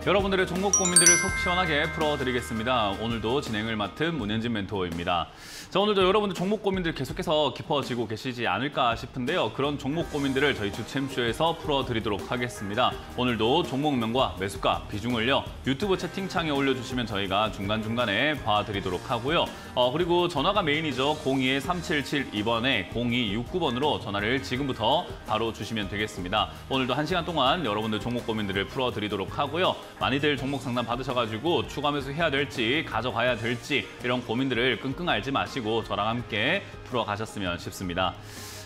여러분들의 종목 고민들을 속 시원하게 풀어드리겠습니다. 오늘도 진행을 맡은 문현진 멘토입니다. 자, 오늘도 여러분들 종목 고민들 계속해서 깊어지고 계시지 않을까 싶은데요. 그런 종목 고민들을 저희 주챔쇼에서 풀어드리도록 하겠습니다. 오늘도 종목명과 매수가, 비중을요. 유튜브 채팅창에 올려주시면 저희가 중간중간에 봐드리도록 하고요. 그리고 전화가 메인이죠. 02-3772번에 0269번으로 전화를 지금부터 바로 주시면 되겠습니다. 오늘도 1시간 동안 여러분들 종목 고민들을 풀어드리도록 하고요. 많이들 종목 상담 받으셔가지고 추가 매수 해야 될지 가져가야 될지 이런 고민들을 끙끙 앓지 마시고 저랑 함께 풀어가셨으면 싶습니다.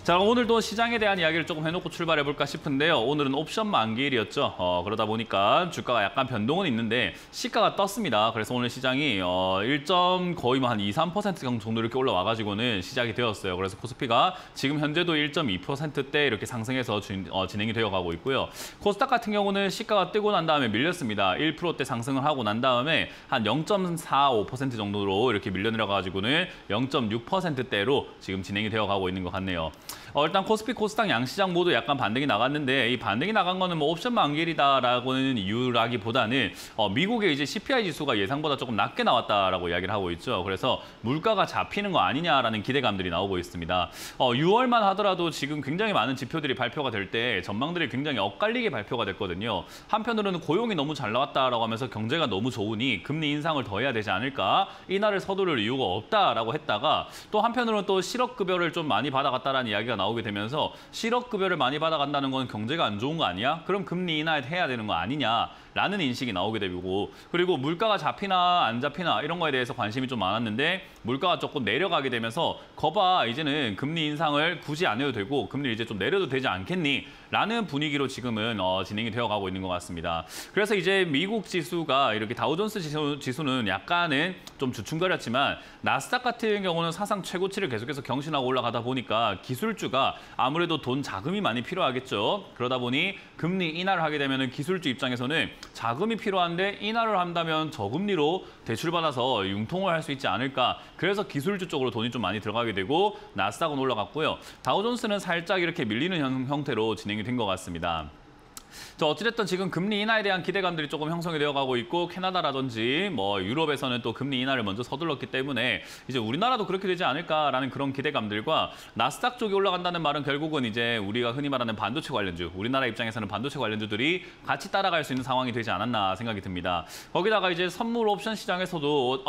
자, 오늘도 시장에 대한 이야기를 조금 해놓고 출발해볼까 싶은데요. 오늘은 옵션 만기일이었죠. 그러다 보니까 주가가 약간 변동은 있는데 시가가 떴습니다. 그래서 오늘 시장이 1점 거의 한 2~3% 정도 이렇게 올라와가지고는 시작이 되었어요. 그래서 코스피가 지금 현재도 1.2%대 이렇게 상승해서 진행이 되어가고 있고요. 코스닥 같은 경우는 시가가 뜨고 난 다음에 밀렸습니다. 1%대 상승을 하고 난 다음에 한 0.45% 정도로 이렇게 밀려내려가지고는 0.6%대로 지금 진행이 되어가고 있는 것 같네요. 일단 코스피, 코스닥 양시장 모두 약간 반등이 나갔는데 이 반등이 나간 거는 뭐 옵션 만기일이다라고는 이유라기보다는 미국의 이제 CPI 지수가 예상보다 조금 낮게 나왔다라고 이야기를 하고 있죠. 그래서 물가가 잡히는 거 아니냐라는 기대감들이 나오고 있습니다. 6월만 하더라도 지금 굉장히 많은 지표들이 발표가 될 때 전망들이 굉장히 엇갈리게 발표가 됐거든요. 한편으로는 고용이 너무 잘 나왔다라고 하면서 경제가 너무 좋으니 금리 인상을 더 해야 되지 않을까? 인하를 서두를 이유가 없다라고 했다가 또 한편으로는 또 실업급여를 좀 많이 받아갔다라는 이야기가 나오게 되면서 실업급여를 많이 받아간다는 건 경제가 안 좋은 거 아니야? 그럼 금리 인하해야 되는 거 아니냐라는 인식이 나오게 되고, 그리고 물가가 잡히나 안 잡히나 이런 거에 대해서 관심이 좀 많았는데 물가가 조금 내려가게 되면서 거봐 이제는 금리 인상을 굳이 안 해도 되고 금리를 이제 좀 내려도 되지 않겠니? 라는 분위기로 지금은 진행이 되어가고 있는 것 같습니다. 그래서 이제 미국 지수가 이렇게 다우존스 지수는 약간은 좀 주춤거렸지만 나스닥 같은 경우는 사상 최고치를 계속해서 경신하고 올라가다 보니까 기술주가 아무래도 돈 자금이 많이 필요하겠죠. 그러다 보니 금리 인하를 하게 되면 기술주 입장에서는 자금이 필요한데 인하를 한다면 저금리로 대출받아서 융통을 할 수 있지 않을까. 그래서 기술주 쪽으로 돈이 좀 많이 들어가게 되고 나스닥은 올라갔고요. 다우존스는 살짝 이렇게 밀리는 형태로 진행이 된 것 같습니다. 어찌됐든 지금 금리 인하에 대한 기대감들이 조금 형성이 되어가고 있고 캐나다라든지 뭐 유럽에서는 또 금리 인하를 먼저 서둘렀기 때문에 이제 우리나라도 그렇게 되지 않을까라는 그런 기대감들과 나스닥 쪽이 올라간다는 말은 결국은 이제 우리가 흔히 말하는 반도체 관련주, 우리나라 입장에서는 반도체 관련주들이 같이 따라갈 수 있는 상황이 되지 않았나 생각이 듭니다. 거기다가 이제 선물 옵션 시장에서도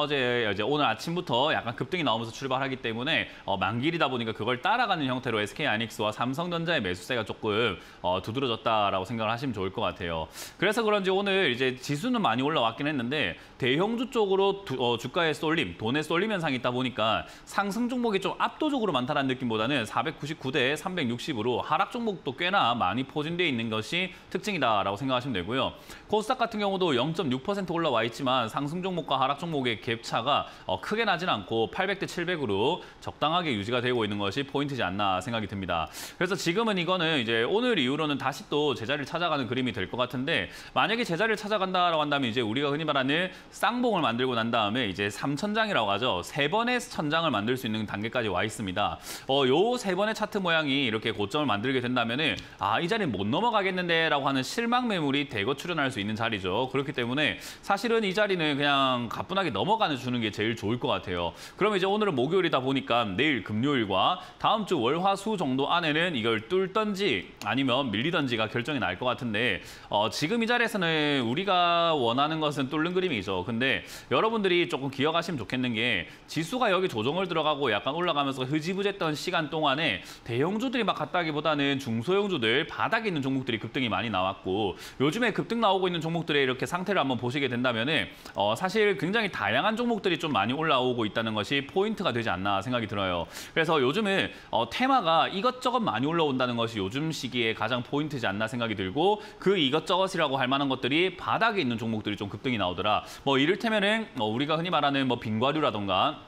오늘 아침부터 약간 급등이 나오면서 출발하기 때문에 만기일이다 보니까 그걸 따라가는 형태로 SK하이닉스와 삼성전자의 매수세가 조금 두드러졌다라고 생각을 하시면 좋을 것 같아요. 그래서 그런지 오늘 이제 지수는 많이 올라왔긴 했는데 대형주 쪽으로 주가의 쏠림, 돈의 쏠림 현상이 있다 보니까 상승 종목이 좀 압도적으로 많다는 느낌보다는 499대 360으로 하락 종목도 꽤나 많이 포진되어 있는 것이 특징이다라고 생각하시면 되고요. 코스닥 같은 경우도 0.6% 올라와 있지만 상승 종목과 하락 종목의 갭차가 크게 나진 않고 800대 700으로 적당하게 유지가 되고 있는 것이 포인트지 않나 생각이 듭니다. 그래서 지금은 이거는 이제 오늘 이후로는 다시 또 제자리를 찾아가는 그림이 될 것 같은데 만약에 제자리를 찾아간다라고 한다면 이제 우리가 흔히 말하는 쌍봉을 만들고 난 다음에 이제 3천장이라고 하죠. 3번의 천장을 만들 수 있는 단계까지 와 있습니다. 요 3번의 차트 모양이 이렇게 고점을 만들게 된다면은 이 자리는 못 넘어가겠는데라고 하는 실망 매물이 대거 출현할 수 있는 자리죠. 그렇기 때문에 사실은 이 자리는 그냥 가뿐하게 넘어가는 주는 게 제일 좋을 것 같아요. 그럼 이제 오늘은 목요일이다 보니까 내일 금요일과 다음 주 월, 화, 수 정도 안에는 이걸 뚫던지 아니면 밀리던지가 결정이 날 것 같은데 지금 이 자리에서는 우리가 원하는 것은 뚫는 그림이죠. 근데 여러분들이 조금 기억하시면 좋겠는 게 지수가 여기 조정을 들어가고 약간 올라가면서 흐지부지했던 시간 동안에 대형주들이 막 갔다기보다는 중소형주들 바닥에 있는 종목들이 급등이 많이 나왔고 요즘에 급등 나오고 있는 종목들의 이렇게 상태를 한번 보시게 된다면은 사실 굉장히 다양한 종목들이 좀 많이 올라오고 있다는 것이 포인트가 되지 않나 생각이 들어요. 그래서 요즘은 테마가 이것저것 많이 올라온다는 것이 요즘 시기에 가장 포인트지 않나 생각이 들고 그 이것저것이라고 할 만한 것들이 바닥에 있는 종목들이 좀 급등이 나오더라. 뭐 이를테면은 우리가 흔히 말하는 뭐 빙과류라던가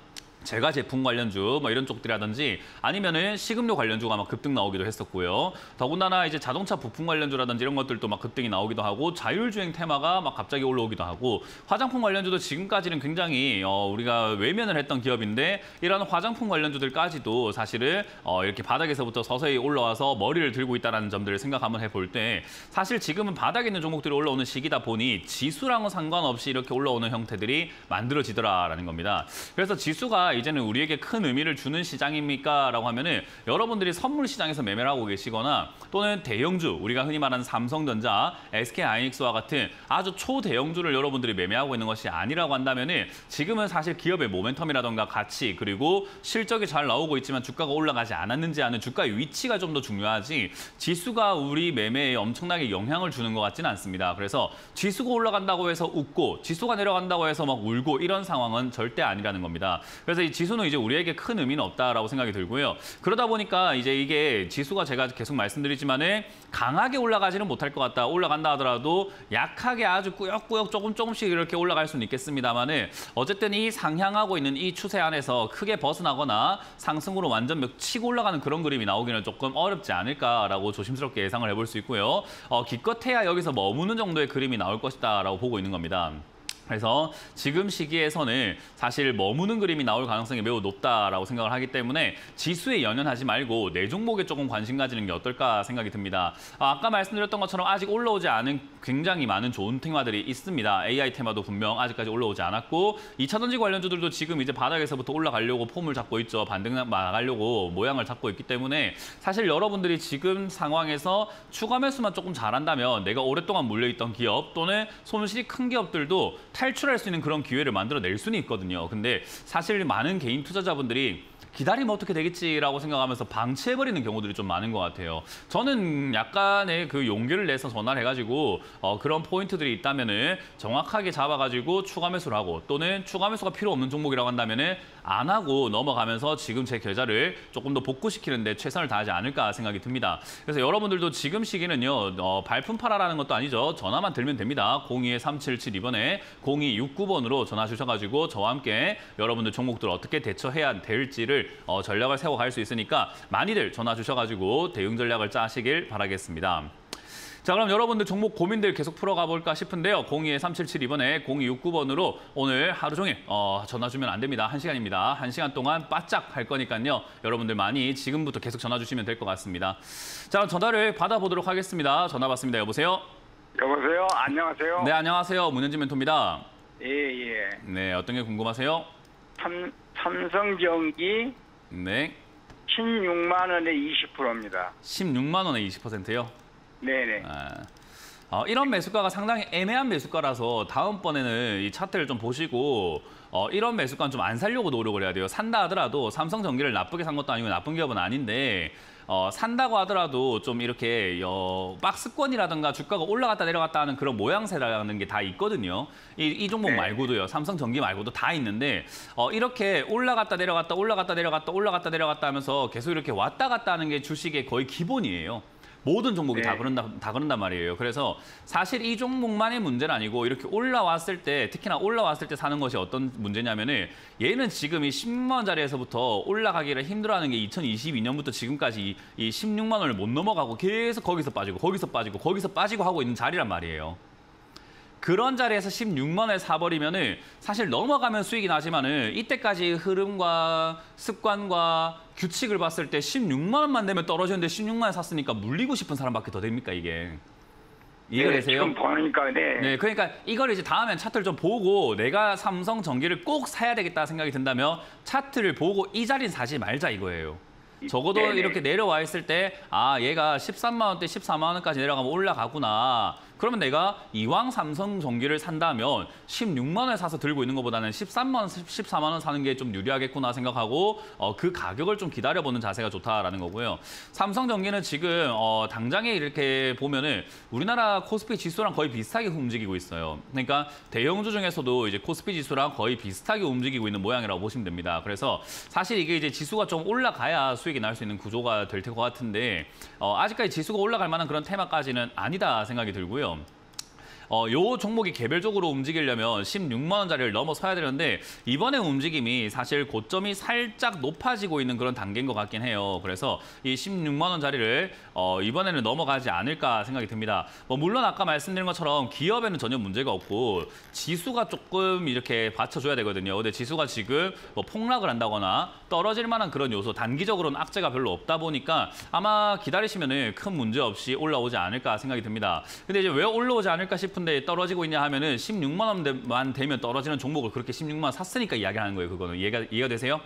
제가 제품 관련주 뭐 이런 쪽들이라든지 아니면은 식음료 관련주가 막 급등 나오기도 했었고요. 더군다나 이제 자동차 부품 관련주라든지 이런 것들도 막 급등이 나오기도 하고 자율주행 테마가 막 갑자기 올라오기도 하고 화장품 관련주도 지금까지는 굉장히 우리가 외면을 했던 기업인데 이런 화장품 관련주들까지도 사실은 이렇게 바닥에서부터 서서히 올라와서 머리를 들고 있다는 점들을 생각 한번 해볼 때 사실 지금은 바닥에 있는 종목들이 올라오는 시기다 보니 지수랑은 상관없이 이렇게 올라오는 형태들이 만들어지더라라는 겁니다. 그래서 지수가 이제는 우리에게 큰 의미를 주는 시장입니까? 라고 하면은 여러분들이 선물 시장에서 매매를 하고 계시거나 또는 대형주, 우리가 흔히 말하는 삼성전자, SK하이닉스와 같은 아주 초대형주를 여러분들이 매매하고 있는 것이 아니라고 한다면은 지금은 사실 기업의 모멘텀이라던가 가치 그리고 실적이 잘 나오고 있지만 주가가 올라가지 않았는지 하는 주가의 위치가 좀 더 중요하지 지수가 우리 매매에 엄청나게 영향을 주는 것 같지는 않습니다. 그래서 지수가 올라간다고 해서 웃고 지수가 내려간다고 해서 막 울고 이런 상황은 절대 아니라는 겁니다. 그래서 이 지수는 이제 우리에게 큰 의미는 없다라고 생각이 들고요. 그러다 보니까 이제 이게 지수가 제가 계속 말씀드리지만은 강하게 올라가지는 못할 것 같다. 올라간다 하더라도 약하게 아주 꾸역꾸역 조금씩 이렇게 올라갈 수는 있겠습니다만은 어쨌든 이 상향하고 있는 이 추세 안에서 크게 벗어나거나 상승으로 완전 치고 올라가는 그런 그림이 나오기는 조금 어렵지 않을까라고 조심스럽게 예상을 해볼 수 있고요. 기껏해야 여기서 머무는 정도의 그림이 나올 것이다라고 보고 있는 겁니다. 그래서 지금 시기에서는 사실 머무는 그림이 나올 가능성이 매우 높다라고 생각을 하기 때문에 지수에 연연하지 말고 내 종목에 조금 관심 가지는 게 어떨까 생각이 듭니다. 아까 말씀드렸던 것처럼 아직 올라오지 않은 굉장히 많은 좋은 테마들이 있습니다. AI 테마도 분명 아직까지 올라오지 않았고 2차전지 관련주들도 지금 이제 바닥에서부터 올라가려고 폼을 잡고 있죠. 반등 나가려고 모양을 잡고 있기 때문에 사실 여러분들이 지금 상황에서 추가 매수만 조금 잘한다면 내가 오랫동안 물려있던 기업 또는 손실이 큰 기업들도 탈출할 수 있는 그런 기회를 만들어낼 수는 있거든요. 근데 사실 많은 개인 투자자분들이 기다리면 어떻게 되겠지라고 생각하면서 방치해버리는 경우들이 좀 많은 것 같아요. 저는 약간의 그 용기를 내서 전화를 해가지고 그런 포인트들이 있다면은 정확하게 잡아가지고 추가 매수를 하고 또는 추가 매수가 필요 없는 종목이라고 한다면은 안 하고 넘어가면서 지금 제 계좌를 조금 더 복구시키는 데 최선을 다하지 않을까 생각이 듭니다. 그래서 여러분들도 지금 시기는요. 발품 팔아라는 것도 아니죠. 전화만 들면 됩니다. 02-3772번에 0269번으로 전화 주셔가지고 저와 함께 여러분들 종목들 어떻게 대처해야 될지를 전략을 세워갈 수 있으니까 많이들 전화 주셔가지고 대응 전략을 짜시길 바라겠습니다. 자, 그럼 여러분들 종목 고민들 계속 풀어가 볼까 싶은데요. 02-3772번에 0269번으로 오늘 하루 종일 전화 주면 안 됩니다. 1시간입니다. 1시간 동안 바짝 할 거니까요. 여러분들 많이 지금부터 계속 전화 주시면 될 것 같습니다. 자, 그럼 전화를 받아보도록 하겠습니다. 전화 받습니다. 여보세요? 여보세요? 안녕하세요? 네, 안녕하세요. 문현진 멘토입니다. 예. 네, 어떤 게 궁금하세요? 삼성전기 네. 16만 원에 20%입니다. 16만 원에 20%요? 네네. 이런 매수가가 상당히 애매한 매수가라서 다음번에는 이 차트를 좀 보시고 이런 매수가는 좀 안 살려고 노력을 해야 돼요. 산다 하더라도 삼성전기를 나쁘게 산 것도 아니고 나쁜 기업은 아닌데 산다고 하더라도 좀 이렇게 박스권이라든가 주가가 올라갔다 내려갔다 하는 그런 모양새라는 게 다 있거든요. 이 종목 네. 말고도요. 삼성전기 말고도 다 있는데 이렇게 올라갔다 내려갔다 올라갔다 내려갔다 올라갔다 내려갔다 하면서 계속 이렇게 왔다 갔다 하는 게 주식의 거의 기본이에요. 모든 종목이 네. 다 그런단 말이에요. 그래서 사실 이 종목만의 문제는 아니고 이렇게 올라왔을 때 특히나 올라왔을 때 사는 것이 어떤 문제냐면은 얘는 지금 이 16만 원짜리에서부터 올라가기를 힘들어하는 게 2022년부터 지금까지 이 16만 원을 못 넘어가고 계속 거기서 빠지고 거기서 빠지고 거기서 빠지고 하고 있는 자리란 말이에요. 그런 자리에서 16만 원에 사버리면은 사실 넘어가면 수익이 나지만은 이때까지 흐름과 습관과 규칙을 봤을 때 16만 원만 내면 떨어지는데 16만 원에 샀으니까 물리고 싶은 사람밖에 더 됩니까 이게? 이해가 되세요? 지금 보니까 네, 그러니까 이걸 이제 다음엔 차트를 좀 보고 내가 삼성전기를 꼭 사야 되겠다 생각이 든다면 차트를 보고 이 자리는 사지 말자 이거예요. 적어도 네네. 이렇게 내려와 있을 때 얘가 13만 원대 14만 원까지 내려가면 올라가구나. 그러면 내가 이왕 삼성전기를 산다면 16만 원에 사서 들고 있는 것보다는 13만 원, 14만 원 사는 게 좀 유리하겠구나 생각하고 그 가격을 좀 기다려보는 자세가 좋다라는 거고요. 삼성전기는 지금 당장에 이렇게 보면은 우리나라 코스피 지수랑 거의 비슷하게 움직이고 있어요. 그러니까 대형주 중에서도 이제 코스피 지수랑 거의 비슷하게 움직이고 있는 모양이라고 보시면 됩니다. 그래서 사실 이게 이제 지수가 좀 올라가야 수익이 날 수 있는 구조가 될 것 같은데 아직까지 지수가 올라갈 만한 그런 테마까지는 아니다 생각이 들고요. 요 종목이 개별적으로 움직이려면 16만 원짜리를 넘어서야 되는데 이번에 움직임이 사실 고점이 살짝 높아지고 있는 그런 단계인 것 같긴 해요. 그래서 이 16만 원짜리를 이번에는 넘어가지 않을까 생각이 듭니다. 물론 아까 말씀드린 것처럼 기업에는 전혀 문제가 없고 지수가 조금 이렇게 받쳐줘야 되거든요. 근데 지수가 지금 폭락을 한다거나 떨어질 만한 그런 요소, 단기적으로는 악재가 별로 없다 보니까 아마 기다리시면은 큰 문제 없이 올라오지 않을까 생각이 듭니다. 근데 이제 왜 올라오지 않을까 싶은데 떨어지고 있냐 하면은 16만 원만 되면 떨어지는 종목을 그렇게 16만 원 샀으니까 이야기하는 거예요. 그거는 이해가 되세요?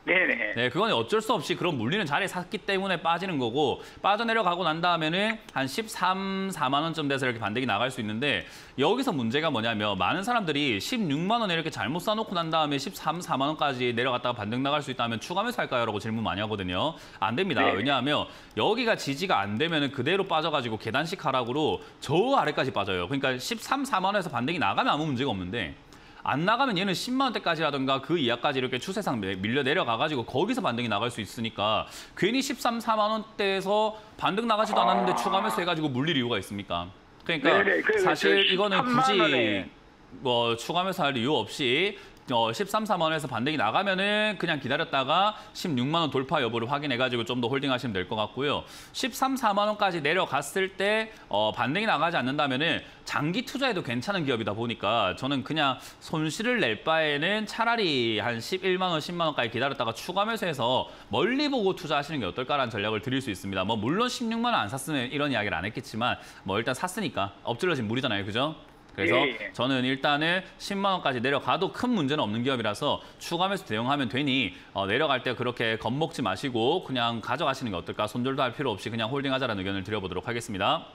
네네. 네, 그건 어쩔 수 없이 그런 물리는 자리에 샀기 때문에 빠지는 거고 빠져내려가고 난 다음에는 한 13, 4만 원쯤 돼서 이렇게 반등이 나갈 수 있는데 여기서 문제가 뭐냐면 많은 사람들이 16만 원에 이렇게 잘못 사놓고 난 다음에 13, 4만 원까지 내려갔다가 반등 나갈 수 있다면 추가 매수할까요? 라고 질문 많이 하거든요. 안 됩니다. 네. 왜냐하면 여기가 지지가 안 되면 그대로 빠져가지고 계단식 하락으로 저 아래까지 빠져요. 그러니까 13, 4만 원에서 반등이 나가면 아무 문제가 없는데 안 나가면 얘는 10만 원대까지라든가 그 이하까지 이렇게 추세상 밀려 내려가가지고 거기서 반등이 나갈 수 있으니까 괜히 13, 4만 원대에서 반등 나가지도 않았는데 추가 매수해가지고 물릴 이유가 있습니까? 그러니까 네네. 사실 이거는 13만 굳이 원에. 추가 매수할 이유 없이 13, 4만 원에서 반등이 나가면은 그냥 기다렸다가 16만 원 돌파 여부를 확인해가지고 좀 더 홀딩하시면 될 것 같고요. 13, 4만 원까지 내려갔을 때 반등이 나가지 않는다면은 장기 투자에도 괜찮은 기업이다 보니까 저는 그냥 손실을 낼 바에는 차라리 한 11만 원, 10만 원까지 기다렸다가 추가 매수해서 멀리 보고 투자하시는 게 어떨까라는 전략을 드릴 수 있습니다. 물론 16만 원 안 샀으면 이런 이야기를 안 했겠지만 일단 샀으니까 엎질러진 물이잖아요, 그죠? 그래서 예. 저는 일단은 10만 원까지 내려가도 큰 문제는 없는 기업이라서 추가 매수 대응하면 되니 내려갈 때 그렇게 겁먹지 마시고 그냥 가져가시는 게 어떨까? 손절도 할 필요 없이 그냥 홀딩하자라는 의견을 드려보도록 하겠습니다.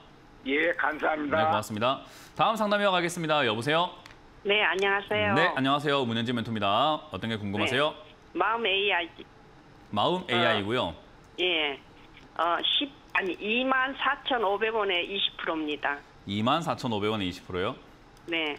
예, 감사합니다. 네, 고맙습니다. 다음 상담 이어가겠습니다. 여보세요? 네, 안녕하세요. 네, 안녕하세요. 문현진 멘토입니다. 어떤 게 궁금하세요? 네. 마음 AI. 마음 AI고요. 예. 24,500원에 20%입니다. 24,500원에 20%요? 네.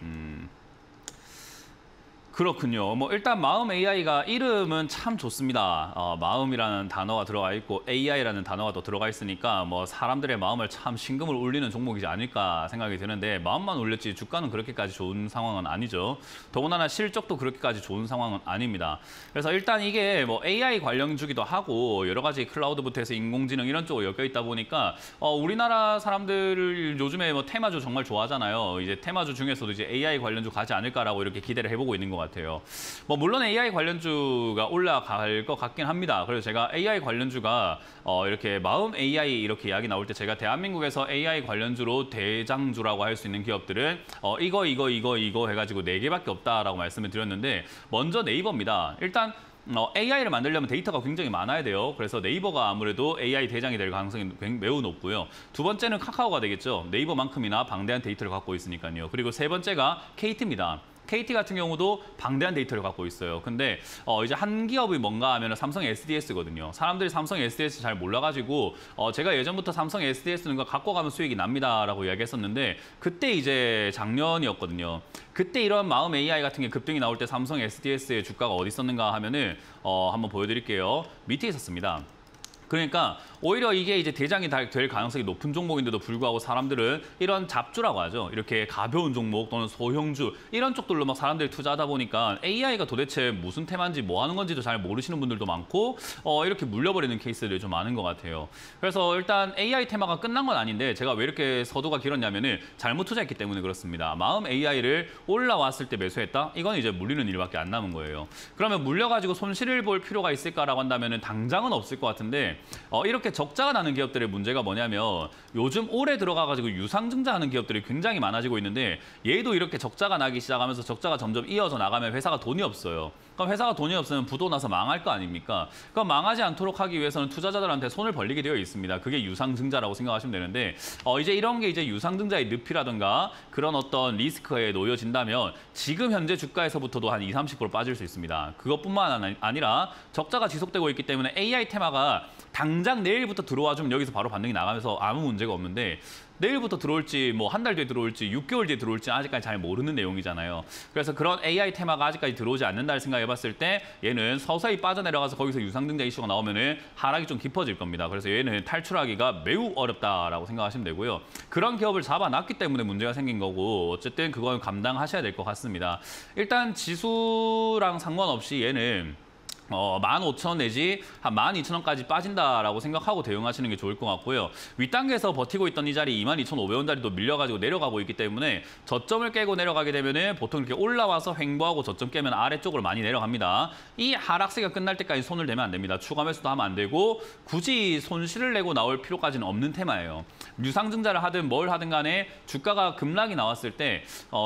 그렇군요. 일단 마음 AI가 이름은 참 좋습니다. 마음이라는 단어가 들어가 있고 AI라는 단어가 또 들어가 있으니까 사람들의 마음을 참 심금을 울리는 종목이지 않을까 생각이 드는데 마음만 울렸지 주가는 그렇게까지 좋은 상황은 아니죠. 더군다나 실적도 그렇게까지 좋은 상황은 아닙니다. 그래서 일단 이게 AI 관련주기도 하고 여러 가지 클라우드부터 해서 인공지능 이런 쪽으로 엮여 있다 보니까 우리나라 사람들을 요즘에 테마주 정말 좋아하잖아요. 이제 테마주 중에서도 이제 AI 관련주 가지 않을까라고 이렇게 기대를 해보고 있는 것 같아요. 물론 AI 관련주가 올라갈 것 같긴 합니다. 그래서 제가 AI 관련주가 이렇게 마음 AI 이렇게 이야기 나올 때 제가 대한민국에서 AI 관련주로 대장주라고 할 수 있는 기업들은 이거 해가지고 4개밖에 없다라고 말씀을 드렸는데 먼저 네이버입니다. 일단 AI를 만들려면 데이터가 굉장히 많아야 돼요. 그래서 네이버가 아무래도 AI 대장이 될 가능성이 매우 높고요. 두 번째는 카카오가 되겠죠. 네이버만큼이나 방대한 데이터를 갖고 있으니까요. 그리고 세 번째가 KT입니다. KT 같은 경우도 방대한 데이터를 갖고 있어요. 근데 이제 한 기업이 뭔가 하면 삼성 SDS거든요. 사람들이 삼성 SDS 잘 몰라가지고 제가 예전부터 삼성 SDS는 거 갖고 가면 수익이 납니다라고 이야기했었는데 그때 이제 작년이었거든요. 그때 이런 마음 AI 같은 게 급등이 나올 때 삼성 SDS의 주가가 어디 있었는가 하면은 한번 보여드릴게요. 밑에 있었습니다. 그러니까 오히려 이게 이제 대장이 될 가능성이 높은 종목인데도 불구하고 사람들은 이런 잡주라고 하죠. 이렇게 가벼운 종목 또는 소형주 이런 쪽들로 막 사람들이 투자하다 보니까 AI가 도대체 무슨 테마인지 뭐 하는 건지도 잘 모르시는 분들도 많고 이렇게 물려버리는 케이스들이 좀 많은 것 같아요. 그래서 일단 AI 테마가 끝난 건 아닌데 제가 왜 이렇게 서두가 길었냐면은 잘못 투자했기 때문에 그렇습니다. 마음 AI를 올라왔을 때 매수했다? 이건 이제 물리는 일밖에 안 남은 거예요. 그러면 물려가지고 손실을 볼 필요가 있을까라고 한다면은 당장은 없을 것 같은데 이렇게 적자가 나는 기업들의 문제가 뭐냐면 요즘 올해 들어가가지고 유상증자하는 기업들이 굉장히 많아지고 있는데 얘도 이렇게 적자가 나기 시작하면서 적자가 점점 이어져 나가면 회사가 돈이 없어요. 그럼 회사가 돈이 없으면 부도 나서 망할 거 아닙니까? 그럼 망하지 않도록 하기 위해서는 투자자들한테 손을 벌리게 되어 있습니다. 그게 유상증자라고 생각하시면 되는데 이제 이런 게 이제 유상증자의 늪이라든가 그런 어떤 리스크에 놓여진다면 지금 현재 주가에서부터도 한 20, 30% 빠질 수 있습니다. 그것뿐만 아니라 적자가 지속되고 있기 때문에 AI 테마가 당장 내일부터 들어와 주면 여기서 바로 반등이 나가면서 아무 문제가 없는데 내일부터 들어올지 뭐 한 달 뒤에 들어올지 6개월 뒤에 들어올지 아직까지 잘 모르는 내용이잖아요. 그래서 그런 AI 테마가 아직까지 들어오지 않는다를 생각해봤을 때 얘는 서서히 빠져내려가서 거기서 유상증자 이슈가 나오면은 하락이 좀 깊어질 겁니다. 그래서 얘는 탈출하기가 매우 어렵다라고 생각하시면 되고요. 그런 기업을 잡아놨기 때문에 문제가 생긴 거고 어쨌든 그건 감당하셔야 될 것 같습니다. 일단 지수랑 상관없이 얘는 15,000원 내지 한 12,000원까지 빠진다라고 생각하고 대응하시는 게 좋을 것 같고요. 윗단계에서 버티고 있던 이 자리 22,500원 자리도 밀려가지고 내려가고 있기 때문에 저점을 깨고 내려가게 되면은 보통 이렇게 올라와서 횡보하고 저점 깨면 아래쪽으로 많이 내려갑니다. 이 하락세가 끝날 때까지 손을 대면 안 됩니다. 추가 매수도 하면 안 되고 굳이 손실을 내고 나올 필요까지는 없는 테마예요. 유상증자를 하든 뭘 하든 간에 주가가 급락이 나왔을 때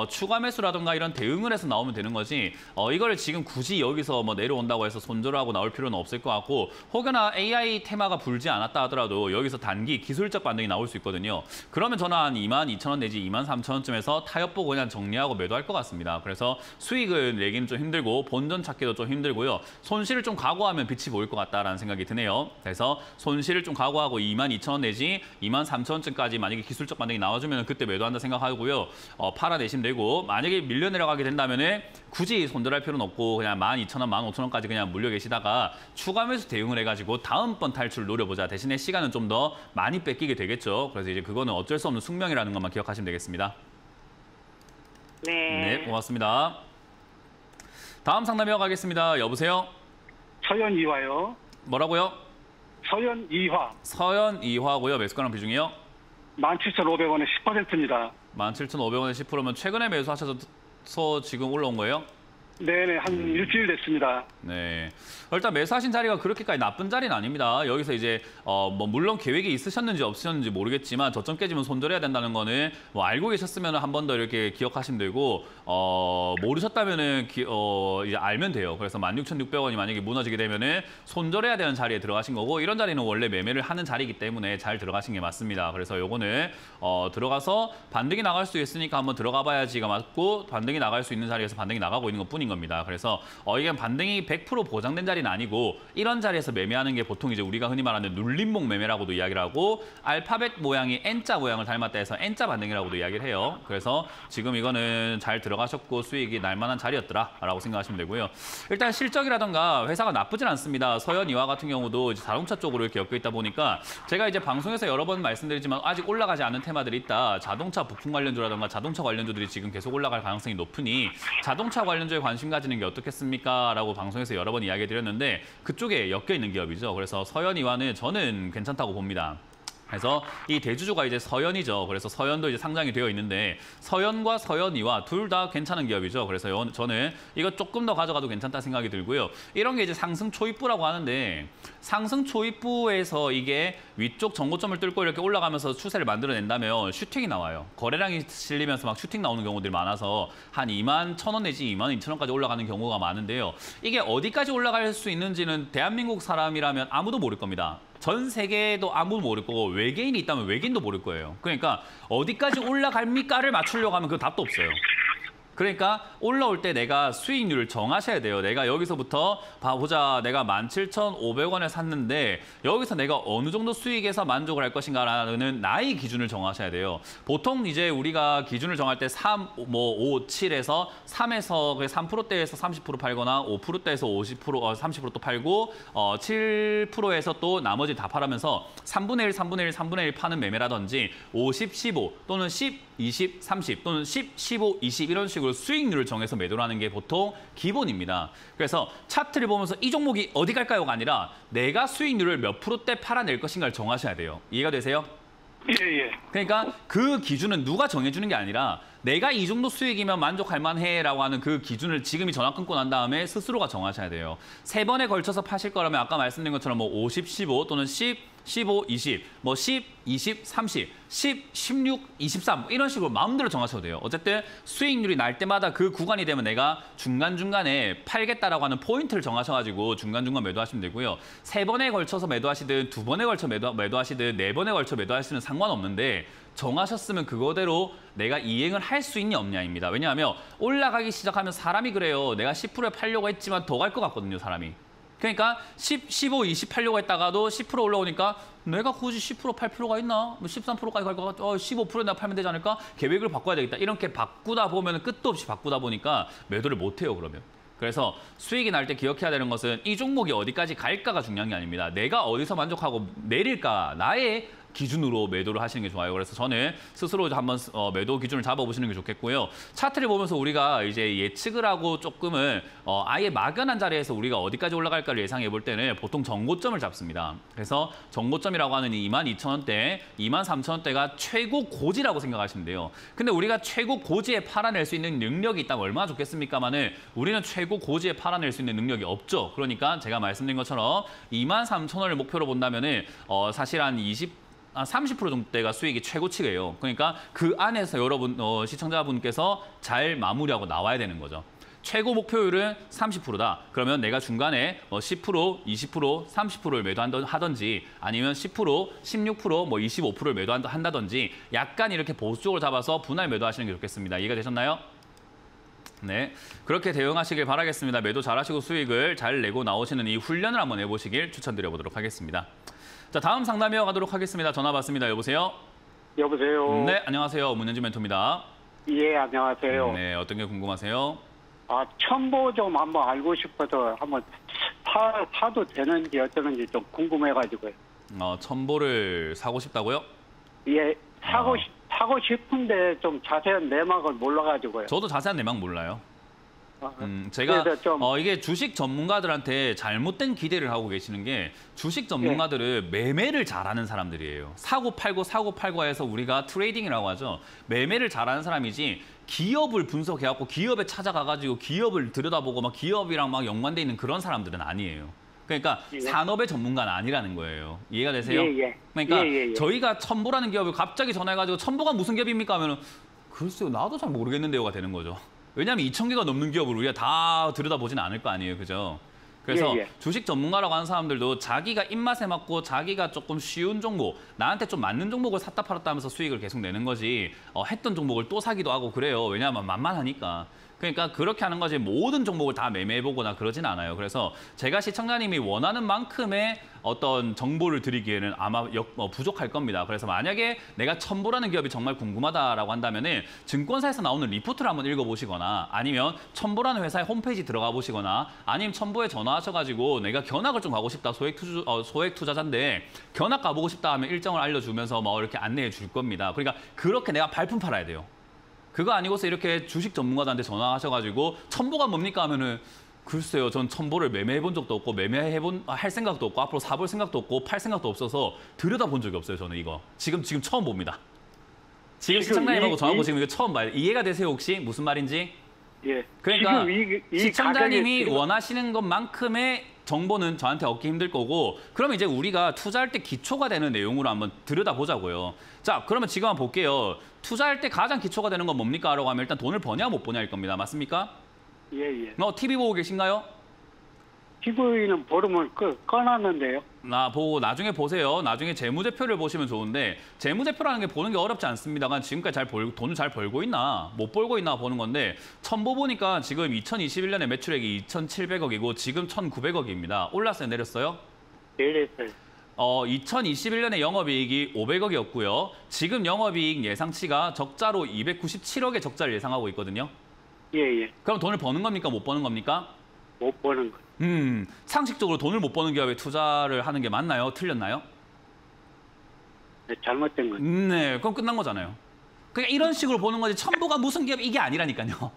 추가 매수라든가 이런 대응을 해서 나오면 되는 거지 이걸 지금 굳이 여기서 뭐 내려온다고 해서 손절을 하고 나올 필요는 없을 것 같고 혹여나 AI 테마가 불지 않았다 하더라도 여기서 단기 기술적 반등이 나올 수 있거든요. 그러면 저는 한 22,000원 내지 23,000원쯤에서 타협 보고 그냥 정리하고 매도할 것 같습니다. 그래서 수익을 내기는 좀 힘들고 본전 찾기도 좀 힘들고요. 손실을 좀 각오하면 빛이 보일 것 같다라는 생각이 드네요. 그래서 손실을 좀 각오하고 22,000원 내지 23,000원쯤까지 만약에 기술적 반등이 나와주면 그때 매도한다 생각하고요. 팔아내시면 되고 만약에 밀려 내려가게 된다면은 굳이 손절할 필요는 없고 그냥 12,000원, 15,000원까지 그냥 물려 계시다가 추가 매수 대응을 해가지고 다음번 탈출 노려보자. 대신에 시간은 좀 더 많이 뺏기게 되겠죠. 그래서 이제 그거는 어쩔 수 없는 숙명이라는 것만 기억하시면 되겠습니다. 네. 네, 고맙습니다. 다음 상담 이어가겠습니다. 여보세요? 서현 이화요. 뭐라고요? 서현 이화. 서현 이화고요. 매수가랑 비중이요? 17,500원에 10%입니다. 17,500원에 10%면 최근에 매수하셔서 지금 올라온 거예요? 네네, 한 일주일 됐습니다. 네. 일단 매수하신 자리가 그렇게까지 나쁜 자리는 아닙니다. 여기서 이제 뭐 물론 계획이 있으셨는지 없으셨는지 모르겠지만 저점 깨지면 손절해야 된다는 거는 뭐 알고 계셨으면 한 번 더 이렇게 기억하시면 되고 모르셨다면은 이제 알면 돼요. 그래서 16,600원이 만약에 무너지게 되면은 손절해야 되는 자리에 들어가신 거고 이런 자리는 원래 매매를 하는 자리이기 때문에 잘 들어가신 게 맞습니다. 그래서 요거는 들어가서 반등이 나갈 수 있으니까 한번 들어가 봐야지가 맞고 반등이 나갈 수 있는 자리에서 반등이 나가고 있는 것뿐인 겁니다. 그래서 이게 반등이 100% 보장된 자리는 아니고 이런 자리에서 매매하는 게 보통 이제 우리가 흔히 말하는 눌림목 매매라고도 이야기를 하고 알파벳 모양이 N자 모양을 닮았다 해서 N자 반등이라고도 이야기를 해요. 그래서 지금 이거는 잘 들어가셨고 수익이 날만한 자리였더라라고 생각하시면 되고요. 일단 실적이라던가 회사가 나쁘진 않습니다. 서현 이화 같은 경우도 이제 자동차 쪽으로 이렇게 엮여 있다 보니까 제가 이제 방송에서 여러 번 말씀드리지만 아직 올라가지 않은 테마들이 있다. 자동차 부품 관련주라던가 자동차 관련주들이 지금 계속 올라갈 가능성이 높으니 자동차 관련주에 관심 가지는 게 어떻겠습니까? 라고 방송에서 여러 번 이야기 드렸는데 그쪽에 엮여 있는 기업이죠. 그래서 서현 이화는 저는 괜찮다고 봅니다. 그래서 이 대주주가 이제 서현이죠. 그래서 서현도 이제 상장이 되어 있는데 서현과 서현이와 둘 다 괜찮은 기업이죠. 그래서 저는 이거 조금 더 가져가도 괜찮다 생각이 들고요. 이런 게 이제 상승 초입부라고 하는데 상승 초입부에서 이게 위쪽 정고점을 뚫고 이렇게 올라가면서 추세를 만들어낸다면 슈팅이 나와요. 거래량이 실리면서 막 슈팅 나오는 경우들이 많아서 한 21,000원 내지 22,000원까지 올라가는 경우가 많은데요. 이게 어디까지 올라갈 수 있는지는 대한민국 사람이라면 아무도 모를 겁니다. 전 세계도 아무도 모를 거고 외계인이 있다면 외계인도 모를 거예요. 그러니까 어디까지 올라갈니까를 맞추려고 하면 그 답도 없어요. 그러니까 올라올 때 내가 수익률을 정하셔야 돼요. 내가 여기서부터 봐보자. 내가 17,500원에 샀는데 여기서 내가 어느 정도 수익에서 만족을 할 것인가라는 나의 기준을 정하셔야 돼요. 보통 이제 우리가 기준을 정할 때 3, 5, 7에서 3에서 3%대에서 30% 팔거나 5%대에서 30%또 팔고 7%에서 또 나머지 다 팔으면서 3분의 1, 3분의 1, 3분의 1 파는 매매라든지 50, 15 또는 10, 20, 30 또는 10, 15, 20 이런 식으로 수익률을 정해서 매도를 하는 게 보통 기본입니다. 그래서 차트를 보면서 이 종목이 어디 갈까요가 아니라 내가 수익률을 몇 프로대 팔아낼 것인가를 정하셔야 돼요. 이해가 되세요? 예. 그러니까 그 기준은 누가 정해주는 게 아니라 내가 이 정도 수익이면 만족할 만해라고 하는 그 기준을 지금이 전화 끊고 난 다음에 스스로가 정하셔야 돼요. 3번에 걸쳐서 파실 거라면 아까 말씀드린 것처럼 뭐 50, 15 또는 10, 15, 20, 뭐 10, 20, 30, 10, 16, 23 이런 식으로 마음대로 정하셔도 돼요. 어쨌든 수익률이 날 때마다 그 구간이 되면 내가 중간중간에 팔겠다라고 하는 포인트를 정하셔가지고 중간중간 매도하시면 되고요. 3번에 걸쳐서 매도하시든 2번에 걸쳐 매도하시든 4번에 걸쳐 매도하시는 상관없는데 정하셨으면 그거대로 내가 이행을 할 수 있냐 없냐입니다. 왜냐하면 올라가기 시작하면 사람이 그래요. 내가 10%에 팔려고 했지만 더 갈 것 같거든요, 사람이. 그러니까 15, 20 팔려고 했다가도 10% 올라오니까 내가 굳이 10% 팔 필요가 있나? 뭐 13%까지 갈 것 같아. 15% 내가 팔면 되지 않을까? 계획을 바꿔야 되겠다. 이렇게 바꾸다 보면 끝도 없이 바꾸다 보니까 매도를 못 해요, 그러면. 그래서 수익이 날 때 기억해야 되는 것은 이 종목이 어디까지 갈까가 중요한 게 아닙니다. 내가 어디서 만족하고 내릴까, 나의 기준으로 매도를 하시는 게 좋아요. 그래서 저는 스스로 한번 매도 기준을 잡아보시는 게 좋겠고요. 차트를 보면서 우리가 이제 예측을 하고 조금은 아예 막연한 자리에서 우리가 어디까지 올라갈까를 예상해 볼 때는 보통 정고점을 잡습니다. 그래서 정고점이라고 하는 이 22,000원대, 23,000원대가 최고 고지라고 생각하시면 돼요. 근데 우리가 최고 고지에 팔아낼 수 있는 능력이 있다면 얼마나 좋겠습니까만은 우리는 최고 고지에 팔아낼 수 있는 능력이 없죠. 그러니까 제가 말씀드린 것처럼 23,000원을 목표로 본다면은 사실 한 30% 정도대가 수익이 최고치예요. 그러니까 그 안에서 여러분 시청자분께서 잘 마무리하고 나와야 되는 거죠. 최고 목표율은 30%다. 그러면 내가 중간에 10%, 20%, 30%를 매도하든지 아니면 10%, 16%, 25%를 매도한다든지 약간 이렇게 보수적으로 잡아서 분할 매도하시는 게 좋겠습니다. 이해가 되셨나요? 네, 그렇게 대응하시길 바라겠습니다. 매도 잘하시고 수익을 잘 내고 나오시는 이 훈련을 한번 해보시길 추천드려보도록 하겠습니다. 자, 다음 상담 이어가도록 하겠습니다. 전화 받습니다. 여보세요? 여보세요? 네, 안녕하세요. 문현진 멘토입니다. 예, 안녕하세요. 네, 어떤 게 궁금하세요? 첨보 좀 한번 알고 싶어서 한번 사도 되는지 어쩌는지 좀 궁금해가지고요. 첨보를 사고 싶다고요? 예, 사고 싶은데 좀 자세한 내막을 몰라가지고요. 저도 자세한 내막 몰라요. 제가 이게 주식 전문가들한테 잘못된 기대를 하고 계시는 게 주식 전문가들은 매매를 잘하는 사람들이에요. 사고 팔고 해서 우리가 트레이딩이라고 하죠. 매매를 잘하는 사람이지 기업을 분석해갖고 기업에 찾아가가지고 기업을 들여다보고 막 기업이랑 막 연관돼 있는 그런 사람들은 아니에요. 그러니까 산업의 전문가는 아니라는 거예요. 이해가 되세요? 그러니까 저희가 첨보라는 기업을 갑자기 전화해가지고 첨보가 무슨 기업입니까 하면은 글쎄요, 나도 잘 모르겠는데요가 되는 거죠. 왜냐하면 2,000개가 넘는 기업을 우리가 다 들여다보지는 않을 거 아니에요. 그죠? 그래서 주식 전문가라고 하는 사람들도 자기가 입맛에 맞고 자기가 조금 쉬운 종목, 나한테 좀 맞는 종목을 샀다 팔았다 하면서 수익을 계속 내는 거지 했던 종목을 또 사기도 하고 그래요. 왜냐하면 만만하니까. 그러니까 그렇게 하는 거지 모든 종목을 다 매매해보거나 그러진 않아요. 그래서 제가 시청자님이 원하는 만큼의 어떤 정보를 드리기에는 아마 부족할 겁니다. 그래서 만약에 내가 첨보라는 기업이 정말 궁금하다라고 한다면은 증권사에서 나오는 리포트를 한번 읽어보시거나 아니면 첨보라는 회사의 홈페이지 들어가 보시거나 아니면 첨보에 전화하셔가지고 내가 견학을 좀 가고 싶다. 소액 투자자인데 견학 가보고 싶다 하면 일정을 알려주면서 뭐 이렇게 안내해 줄 겁니다. 그러니까 그렇게 내가 발품 팔아야 돼요. 그거 아니고서 이렇게 주식 전문가들한테 전화하셔가지고 첨보가 뭡니까 하면은 글쎄요, 전 첨보를 매매해본 적도 없고 할 생각도 없고 앞으로 사볼 생각도 없고 팔 생각도 없어서 들여다본 적이 없어요. 저는 이거 지금 처음 봅니다. 지금 시청자님하고 전화하고 지금 이거 처음 봐요. 이해가 되세요 혹시 무슨 말인지? 예. 그러니까 시청자님이 원하시는 것만큼의 정보는 저한테 얻기 힘들 거고 그러면 이제 우리가 투자할 때 기초가 되는 내용으로 한번 들여다보자고요. 자, 그러면 지금 한번 볼게요. 투자할 때 가장 기초가 되는 건 뭡니까? 라고 하면 일단 돈을 버냐 못 버냐일 겁니다. 맞습니까? 예. TV 보고 계신가요? TV는 보름을 꺼놨는데요. 보고 나중에 보세요. 나중에 재무제표를 보시면 좋은데 재무제표라는 게 보는 게 어렵지 않습니다만 지금까지 돈을 잘 벌고 있나 못 벌고 있나 보는 건데 첨보 보니까 지금 2021년에 매출액이 2,700억이고 지금 1,900억입니다. 올랐어요? 내렸어요? 내렸어요. 2021년에 영업이익이 500억이었고요. 지금 영업이익 예상치가 적자로 297억의 적자를 예상하고 있거든요. 예. 그럼 돈을 버는 겁니까? 못 버는 겁니까? 못 버는 거. 상식적으로 돈을 못 버는 기업에 투자를 하는 게 맞나요? 틀렸나요? 네, 잘못된 거. 네, 그럼 끝난 거잖아요. 그러니까 이런 식으로 보는 거지 첨보가 무슨 기업 이게 아니라니까요.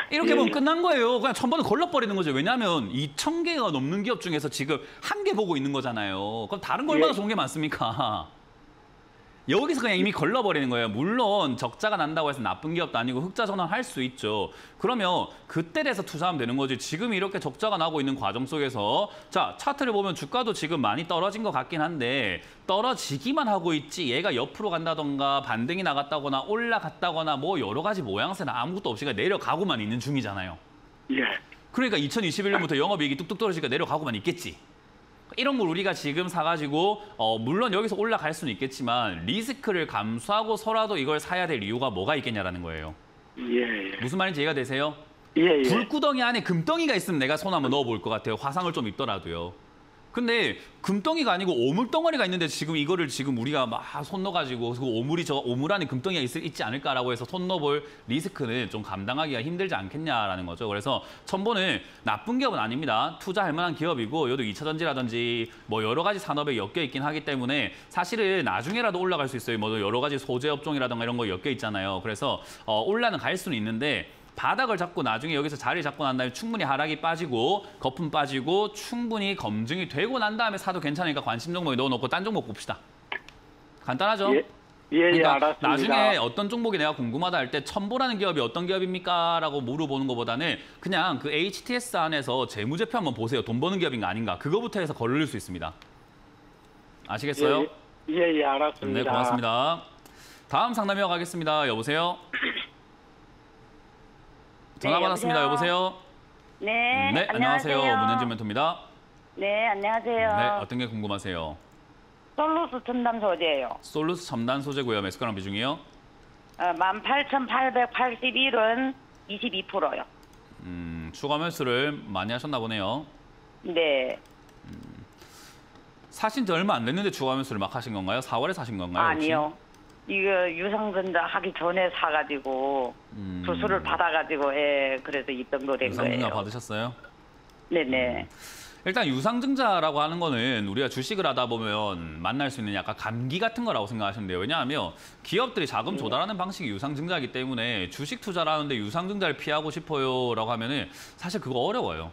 이렇게 보면 끝난 거예요. 그냥 첨보는 걸러버리는 거죠. 왜냐하면 2,000개가 넘는 기업 중에서 지금 한 개 보고 있는 거잖아요. 그럼 다른 거 얼마나 좋은 게 많습니까? 여기서 그냥 이미 걸러버리는 거예요. 물론 적자가 난다고 해서 나쁜 기업도 아니고 흑자 전환할 수 있죠. 그러면 그때 돼서 투자하면 되는 거지. 지금 이렇게 적자가 나고 있는 과정 속에서 자 차트를 보면 주가도 지금 많이 떨어진 것 같긴 한데 떨어지기만 하고 있지 얘가 옆으로 간다던가 반등이 나갔다거나 올라갔다거나 뭐 여러 가지 모양새는 아무것도 없이 내려가고만 있는 중이잖아요. 예. 그러니까 2021년부터 영업이익이 뚝뚝 떨어지니까 내려가고만 있겠지. 이런 걸 우리가 지금 사가지고 물론 여기서 올라갈 수는 있겠지만 리스크를 감수하고서라도 이걸 사야 될 이유가 뭐가 있겠냐라는 거예요. 예. 무슨 말인지 이해가 되세요? 예, 예. 불구덩이 안에 금덩이가 있으면 내가 손 한번 넣어볼 것 같아요. 화상을 좀 입더라도요. 근데 금덩이가 아니고 오물덩어리가 있는데 지금 이거를 지금 우리가 막 손 넣어가지고 그 오물 안에 금덩이가 있지 않을까라고 해서 손 넣어볼 리스크는 좀 감당하기가 힘들지 않겠냐라는 거죠. 그래서 첨보는 나쁜 기업은 아닙니다. 투자할 만한 기업이고 여도 2차 전지라든지 뭐 여러 가지 산업에 엮여 있긴 하기 때문에 사실은 나중에라도 올라갈 수 있어요. 뭐 여러 가지 소재 업종이라든가 이런 거 엮여 있잖아요. 그래서 올라는 갈 수는 있는데 바닥을 잡고 나중에 여기서 자리 잡고 난 다음에 충분히 하락이 빠지고 거품 빠지고 충분히 검증이 되고 난 다음에 사도 괜찮으니까 관심 종목에 넣어놓고 딴 종목 봅시다. 간단하죠? 예, 예, 그러니까 알았습니다. 나중에 어떤 종목이 내가 궁금하다 할 때 첨보라는 기업이 어떤 기업입니까? 라고 물어보는 것보다는 그냥 그 HTS 안에서 재무제표 한번 보세요. 돈 버는 기업인가 아닌가. 그거부터 해서 걸릴 수 있습니다. 아시겠어요? 예, 예, 알았습니다. 네, 고맙습니다. 다음 상담 이어가겠습니다. 여보세요? 전화 받았습니다. 여보세요? 네, 네, 안녕하세요. 문현진 멘토입니다. 네, 안녕하세요. 네, 어떤 게 궁금하세요? 솔루스 첨단 소재예요. 솔루스 첨단 소재고요. 매수가랑 비중이요? 18,881은 22%요. 추가 매수를 많이 하셨나 보네요. 네. 사신 지 얼마 안 됐는데 추가 매수를 막 하신 건가요? 4월에 사신 건가요? 혹시? 아니요. 이거 유상전자 하기 전에 사가지고 주수를 받아가지고 그래서 입금도 된 유상증자 거예요. 받으셨어요? 네네. 일단 유상증자라고 하는 거는 우리가 주식을 하다 보면 만날 수 있는 약간 감기 같은 거라고 생각하시면 돼요. 왜냐하면 기업들이 자금 조달하는 방식이 유상증자이기 때문에 주식 투자를 하는데 유상증자를 피하고 싶어요라고 하면은 사실 그거 어려워요.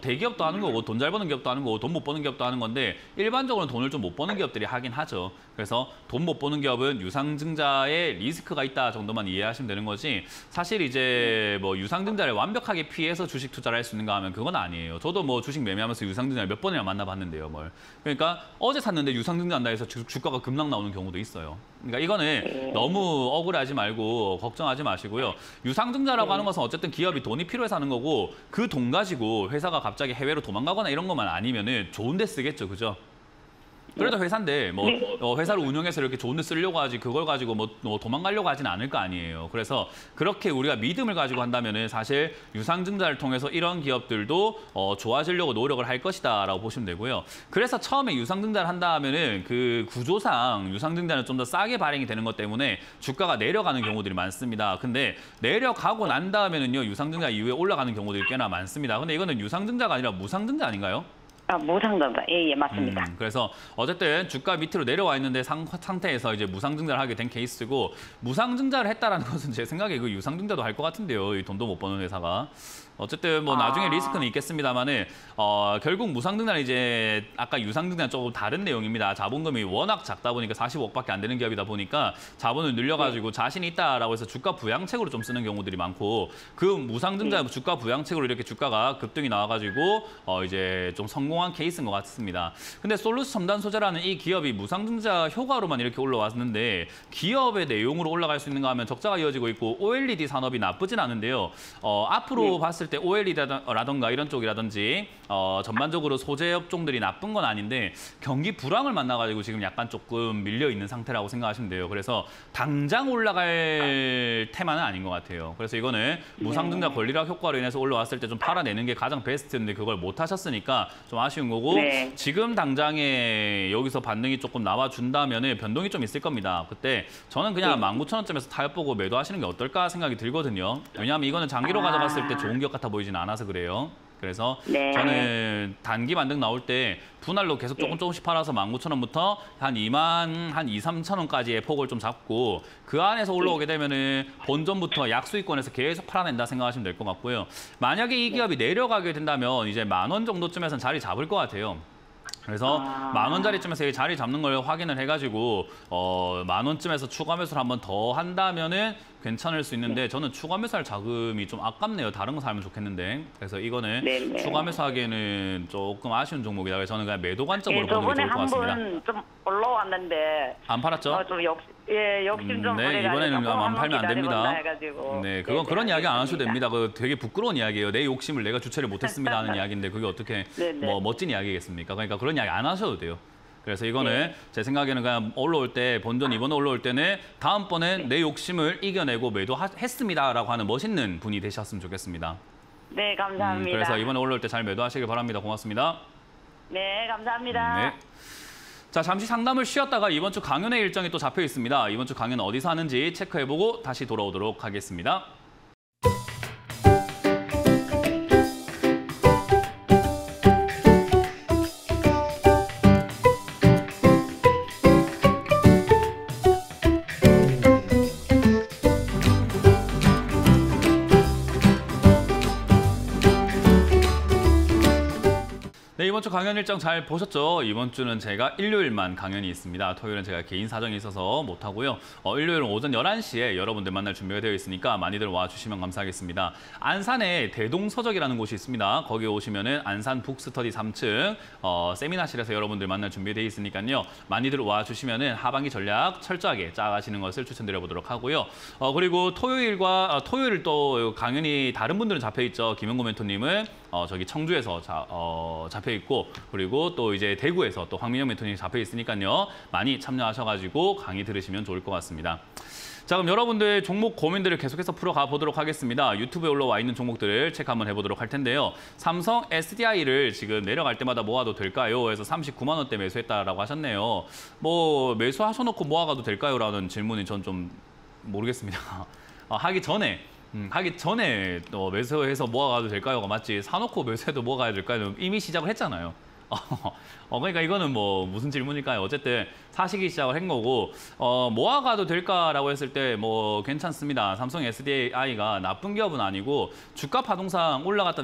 대기업도 하는 거고 돈 잘 버는 기업도 하는 거고 돈 못 버는 기업도 하는 건데 일반적으로는 돈을 좀 못 버는 기업들이 하긴 하죠. 그래서 돈 못 버는 기업은 유상증자에 리스크가 있다 정도만 이해하시면 되는 거지 사실 이제 뭐 유상증자를 완벽하게 피해서 주식 투자를 할 수 있는가 하면 그건 아니에요. 저도 뭐 주식 매매하면서 유상증자를 몇 번이나 만나봤는데요. 뭘. 그러니까 어제 샀는데 유상증자 한다 해서 주가가 급락 나오는 경우도 있어요. 그러니까 이거는 너무 억울하지 말고 걱정하지 마시고요. 유상증자라고 하는 것은 어쨌든 기업이 돈이 필요해서 하는 거고 그 돈 가지고 회사가 갑자기 해외로 도망가거나 이런 것만 아니면은 좋은 데 쓰겠죠. 그죠? 그래도 회사인데 뭐 회사를 운영해서 이렇게 좋은 데 쓰려고 하지 그걸 가지고 뭐 도망가려고 하지는 않을 거 아니에요. 그래서 그렇게 우리가 믿음을 가지고 한다면은 사실 유상증자를 통해서 이런 기업들도 좋아지려고 노력을 할 것이다라고 보시면 되고요. 그래서 처음에 유상증자를 한다 하면은 그 구조상 유상증자는 좀 더 싸게 발행이 되는 것 때문에 주가가 내려가는 경우들이 많습니다. 근데 내려가고 난 다음에는요 유상증자 이후에 올라가는 경우들이 꽤나 많습니다. 근데 이거는 유상증자가 아니라 무상증자 아닌가요? 무상전자. 예, 맞습니다. 그래서 어쨌든 주가 밑으로 내려와 있는데 상태에서 이제 무상증자를 하게 된 케이스고 무상증자를 했다라는 것은 제 생각에 그 유상증자도 할 것 같은데요. 이 돈도 못 버는 회사가. 어쨌든 뭐 나중에 리스크는 있겠습니다만은 결국 무상증자는 이제 아까 유상증자는 조금 다른 내용입니다. 자본금이 워낙 작다 보니까 45억밖에 안 되는 기업이다 보니까 자본을 늘려가지고 자신이 있다라고 해서 주가 부양책으로 좀 쓰는 경우들이 많고 그 무상증자 주가 부양책으로 이렇게 주가가 급등이 나와가지고 이제 좀 성공한 케이스인 것 같습니다. 근데 솔루스 첨단 소재라는 이 기업이 무상증자 효과로만 이렇게 올라왔는데 기업의 내용으로 올라갈 수 있는가 하면 적자가 이어지고 있고 OLED 산업이 나쁘진 않은데요. 앞으로 봤을 때 OLED라던가 이런 쪽이라든지 전반적으로 소재 업종들이 나쁜 건 아닌데 경기 불황을 만나가지고 지금 약간 조금 밀려 있는 상태라고 생각하시면 돼요. 그래서 당장 올라갈 테마는 아닌 것 같아요. 그래서 이거는 무상증자 권리락 효과로 인해서 올라왔을 때 좀 팔아내는 게 가장 베스트인데 그걸 못 하셨으니까 좀 아쉬운 거고 지금 당장에 여기서 반등이 조금 나와준다면 변동이 좀 있을 겁니다. 그때 저는 그냥 19,000원쯤에서 타협 보고 매도하시는 게 어떨까 생각이 들거든요. 왜냐하면 이거는 장기로 가져갔을 때 좋은 기업 같아 보이지는 않아서 그래요. 그래서 저는 단기 반등 나올 때 분할로 계속 조금씩 팔아서 19,000원부터 한 3,000원까지의 폭을 좀 잡고 그 안에서 올라오게 되면은 본전부터 약수익권에서 계속 팔아낸다 생각하시면 될 것 같고요. 만약에 이 기업이 내려가게 된다면 이제 10,000원 정도쯤에서는 자리 잡을 것 같아요. 그래서 10,000원짜리쯤에서 자리 잡는 걸 확인을 해가지고 10,000원쯤에서 추가 매수를 한번 더 한다면은 괜찮을 수 있는데 저는 추가 매수할 자금이 좀 아깝네요. 다른 거 사면 좋겠는데. 그래서 이거는 추가 매수하기에는 조금 아쉬운 종목이다. 그래서 저는 그냥 매도 관점으로 보는 게 좋을 것 같습니다. 저번에 한 번 좀 올라왔는데 안 팔았죠? 좀 욕심 좀 네, 이번에는 안 팔면 안 됩니다. 해가지고. 네, 그런 이야기 안 하셔도 됩니다. 그 되게 부끄러운 이야기예요. 내 욕심을 내가 주체를 못했습니다 하는 이야기인데 그게 어떻게 뭐 멋진 이야기겠습니까? 그러니까 그런 이야기 안 하셔도 돼요. 그래서 이거는 네. 제 생각에는 그냥 올라올 때 본전 이번에 올라올 때는 다음번엔 내 욕심을 이겨내고 매도했습니다라고 하는 멋있는 분이 되셨으면 좋겠습니다. 네, 감사합니다. 그래서 이번에 올라올 때 잘 매도하시길 바랍니다. 고맙습니다. 네, 감사합니다. 네. 자, 잠시 상담을 쉬었다가 이번 주 강연의 일정이 또 잡혀 있습니다. 이번 주 강연 어디서 하는지 체크해보고 다시 돌아오도록 하겠습니다. 네, 이번 주 강연 일정 잘 보셨죠? 이번 주는 제가 일요일만 강연이 있습니다. 토요일은 제가 개인 사정이 있어서 못하고요. 일요일은 오전 11시에 여러분들 만날 준비가 되어 있으니까 많이들 와주시면 감사하겠습니다. 안산에 대동서적이라는 곳이 있습니다. 거기 오시면은 안산 북스터디 3층 세미나실에서 여러분들 만날 준비되어 있으니까요. 많이들 와주시면은 하반기 전략 철저하게 짜가시는 것을 추천드려보도록 하고요. 그리고 토요일 또 강연이 다른 분들은 잡혀있죠. 김영구 멘토님은 저기 청주에서 잡혀 있고, 그리고 또 이제 대구에서 또 황민영 멘토님이 잡혀 있으니까요. 많이 참여하셔가지고 강의 들으시면 좋을 것 같습니다. 자, 그럼 여러분들 종목 고민들을 계속해서 풀어가 보도록 하겠습니다. 유튜브에 올라와 있는 종목들을 체크 한번 해보도록 할 텐데요. 삼성 SDI를 지금 내려갈 때마다 모아도 될까요? 해서 39만 원대 매수했다라고 하셨네요. 뭐 매수하셔놓고 모아가도 될까요? 라는 질문이 전 좀 모르겠습니다. 하기 전에 또 매수해서 모아가도 될까요?가 맞지. 사놓고 매수해도 모아가야 될까요? 이미 시작을 했잖아요. 그러니까 이거는 뭐 무슨 질문일까요? 어쨌든 사시기 시작을 한 거고, 모아가도 될까라고 했을 때 뭐 괜찮습니다. 삼성 SDI가 나쁜 기업은 아니고 주가 파동상 올라갔다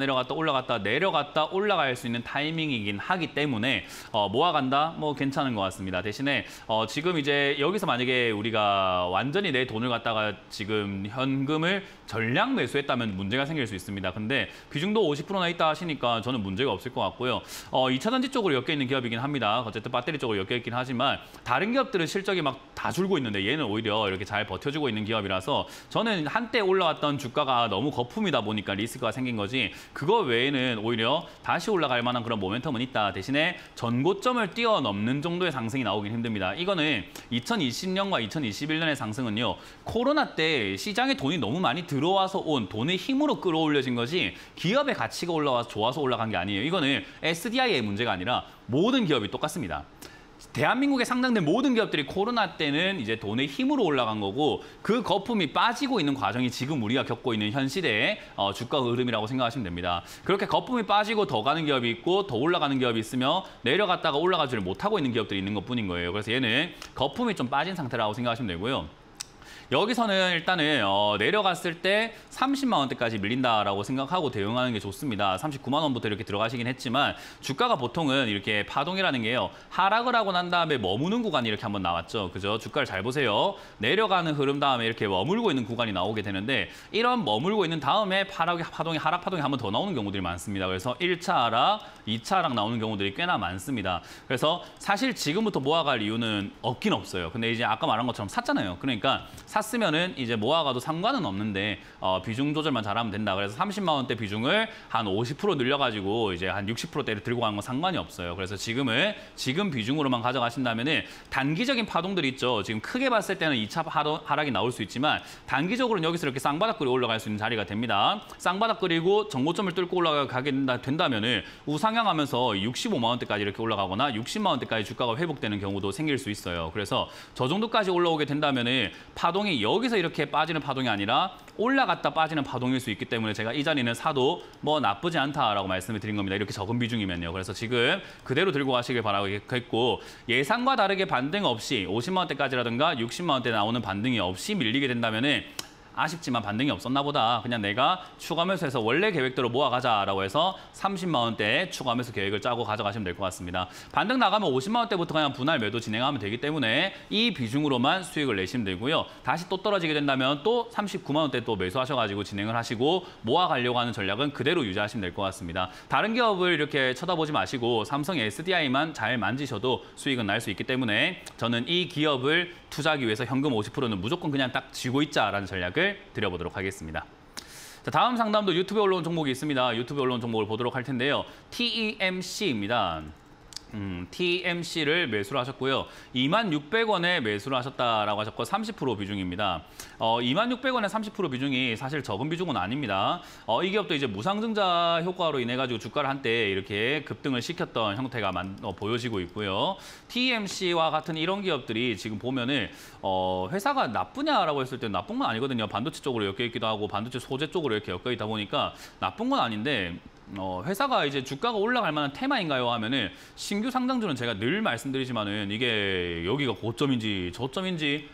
내려갔다 올라갈 수 있는 타이밍이긴 하기 때문에 모아간다? 뭐 괜찮은 것 같습니다. 대신에 지금 이제 여기서 만약에 우리가 완전히 내 돈을 갖다가 지금 현금을 전량 매수했다면 문제가 생길 수 있습니다. 근데 비중도 50%나 있다 하시니까 저는 문제가 없을 것 같고요. 2차전지 쪽으로 엮여 있는 기업이긴 합니다. 어쨌든 배터리 쪽으로 엮여 있긴 하지만 다른 기업들은 실적이 막 다 줄고 있는데 얘는 오히려 이렇게 잘 버텨주고 있는 기업이라서 저는 한때 올라왔던 주가가 너무 거품이다 보니까 리스크가 생긴 거지, 그거 외에는 오히려 다시 올라갈 만한 그런 모멘텀은 있다. 대신에 전고점을 뛰어넘는 정도의 상승이 나오긴 힘듭니다. 이거는 2020년과 2021년의 상승은요, 코로나 때 시장에 돈이 너무 많이 들어와서 온 돈의 힘으로 끌어올려진 것이 기업의 가치가 올라와서 좋아서 올라간 게 아니에요. 이거는 SDI의 문제가 아니라 모든 기업이 똑같습니다. 대한민국에 상장된 모든 기업들이 코로나 때는 이제 돈의 힘으로 올라간 거고, 그 거품이 빠지고 있는 과정이 지금 우리가 겪고 있는 현 시대의 주가 흐름이라고 생각하시면 됩니다. 그렇게 거품이 빠지고 더 가는 기업이 있고 더 올라가는 기업이 있으며 내려갔다가 올라가지를 못하고 있는 기업들이 있는 것뿐인 거예요. 그래서 얘는 거품이 좀 빠진 상태라고 생각하시면 되고요. 여기서는 일단은 내려갔을 때 30만 원대까지 밀린다라고 생각하고 대응하는 게 좋습니다. 39만 원부터 이렇게 들어가시긴 했지만 주가가 보통은 이렇게 파동이라는 게요, 하락을 하고 난 다음에 머무는 구간이 이렇게 한번 나왔죠. 그죠? 주가를 잘 보세요. 내려가는 흐름 다음에 이렇게 머물고 있는 구간이 나오게 되는데, 이런 머물고 있는 다음에 하락 파동이 한 번 더 나오는 경우들이 많습니다. 그래서 1차 하락, 2차 하락 나오는 경우들이 꽤나 많습니다. 그래서 사실 지금부터 모아갈 이유는 없긴 없어요. 근데 이제 아까 말한 것처럼 샀잖아요. 그러니까 샀으면은 이제 모아가도 상관은 없는데 비중 조절만 잘하면 된다. 그래서 30만 원대 비중을 한 50% 늘려가지고 이제 한 60%대를 들고 가는 건 상관이 없어요. 그래서 지금 비중으로만 가져가신다면은 단기적인 파동들이 있죠. 지금 크게 봤을 때는 2차 하락이 나올 수 있지만 단기적으로는 여기서 이렇게 쌍바닥 그리고 올라갈 수 있는 자리가 됩니다. 쌍바닥 그리고 정고점을 뚫고 올라가게 된다면은 우상향하면서 65만 원대까지 이렇게 올라가거나 60만 원대까지 주가가 회복되는 경우도 생길 수 있어요. 그래서 저 정도까지 올라오게 된다면은 파동이 여기서 이렇게 빠지는 파동이 아니라 올라갔다 빠지는 파동일 수 있기 때문에 제가 이 자리는 사도 뭐 나쁘지 않다라고 말씀을 드린 겁니다. 이렇게 적은 비중이면요. 그래서 지금 그대로 들고 가시길 바라겠고, 예상과 다르게 반등 없이 50만 원대까지라든가 60만 원대 나오는 반등이 없이 밀리게 된다면은 아쉽지만 반등이 없었나 보다. 그냥 내가 추가 매수해서 원래 계획대로 모아가자라고 해서 30만 원대 추가 매수 계획을 짜고 가져가시면 될 것 같습니다. 반등 나가면 50만 원대부터 그냥 분할 매도 진행하면 되기 때문에 이 비중으로만 수익을 내시면 되고요. 다시 또 떨어지게 된다면 또 39만 원대 또 매수하셔가지고 진행을 하시고 모아가려고 하는 전략은 그대로 유지하시면 될 것 같습니다. 다른 기업을 이렇게 쳐다보지 마시고 삼성 SDI만 잘 만지셔도 수익은 날 수 있기 때문에 저는 이 기업을 투자하기 위해서 현금 50%는 무조건 그냥 딱 쥐고 있자라는 전략을 드려보도록 하겠습니다. 자, 다음 상담도 유튜브에 올라온 종목이 있습니다. 유튜브에 올라온 종목을 보도록 할 텐데요. TEMC입니다. TMC를 매수를 하셨고요. 26,600원에 매수를 하셨다라고 하셨고 30% 비중입니다. 26,600원에 30% 비중이 사실 적은 비중은 아닙니다. 이 기업도 이제 무상증자 효과로 인해 가지고 주가를 한때 이렇게 급등을 시켰던 형태가 보여지고 있고요. TMC와 같은 이런 기업들이 지금 보면은 회사가 나쁘냐라고 했을 때 나쁜 건 아니거든요. 반도체 쪽으로 엮여 있기도 하고 반도체 소재 쪽으로 이렇게 엮여 있다 보니까 나쁜 건 아닌데 회사가 이제 주가가 올라갈 만한 테마인가요 하면은 신규 상장주는 제가 늘 말씀드리지만은 이게 여기가 고점인지 저점인지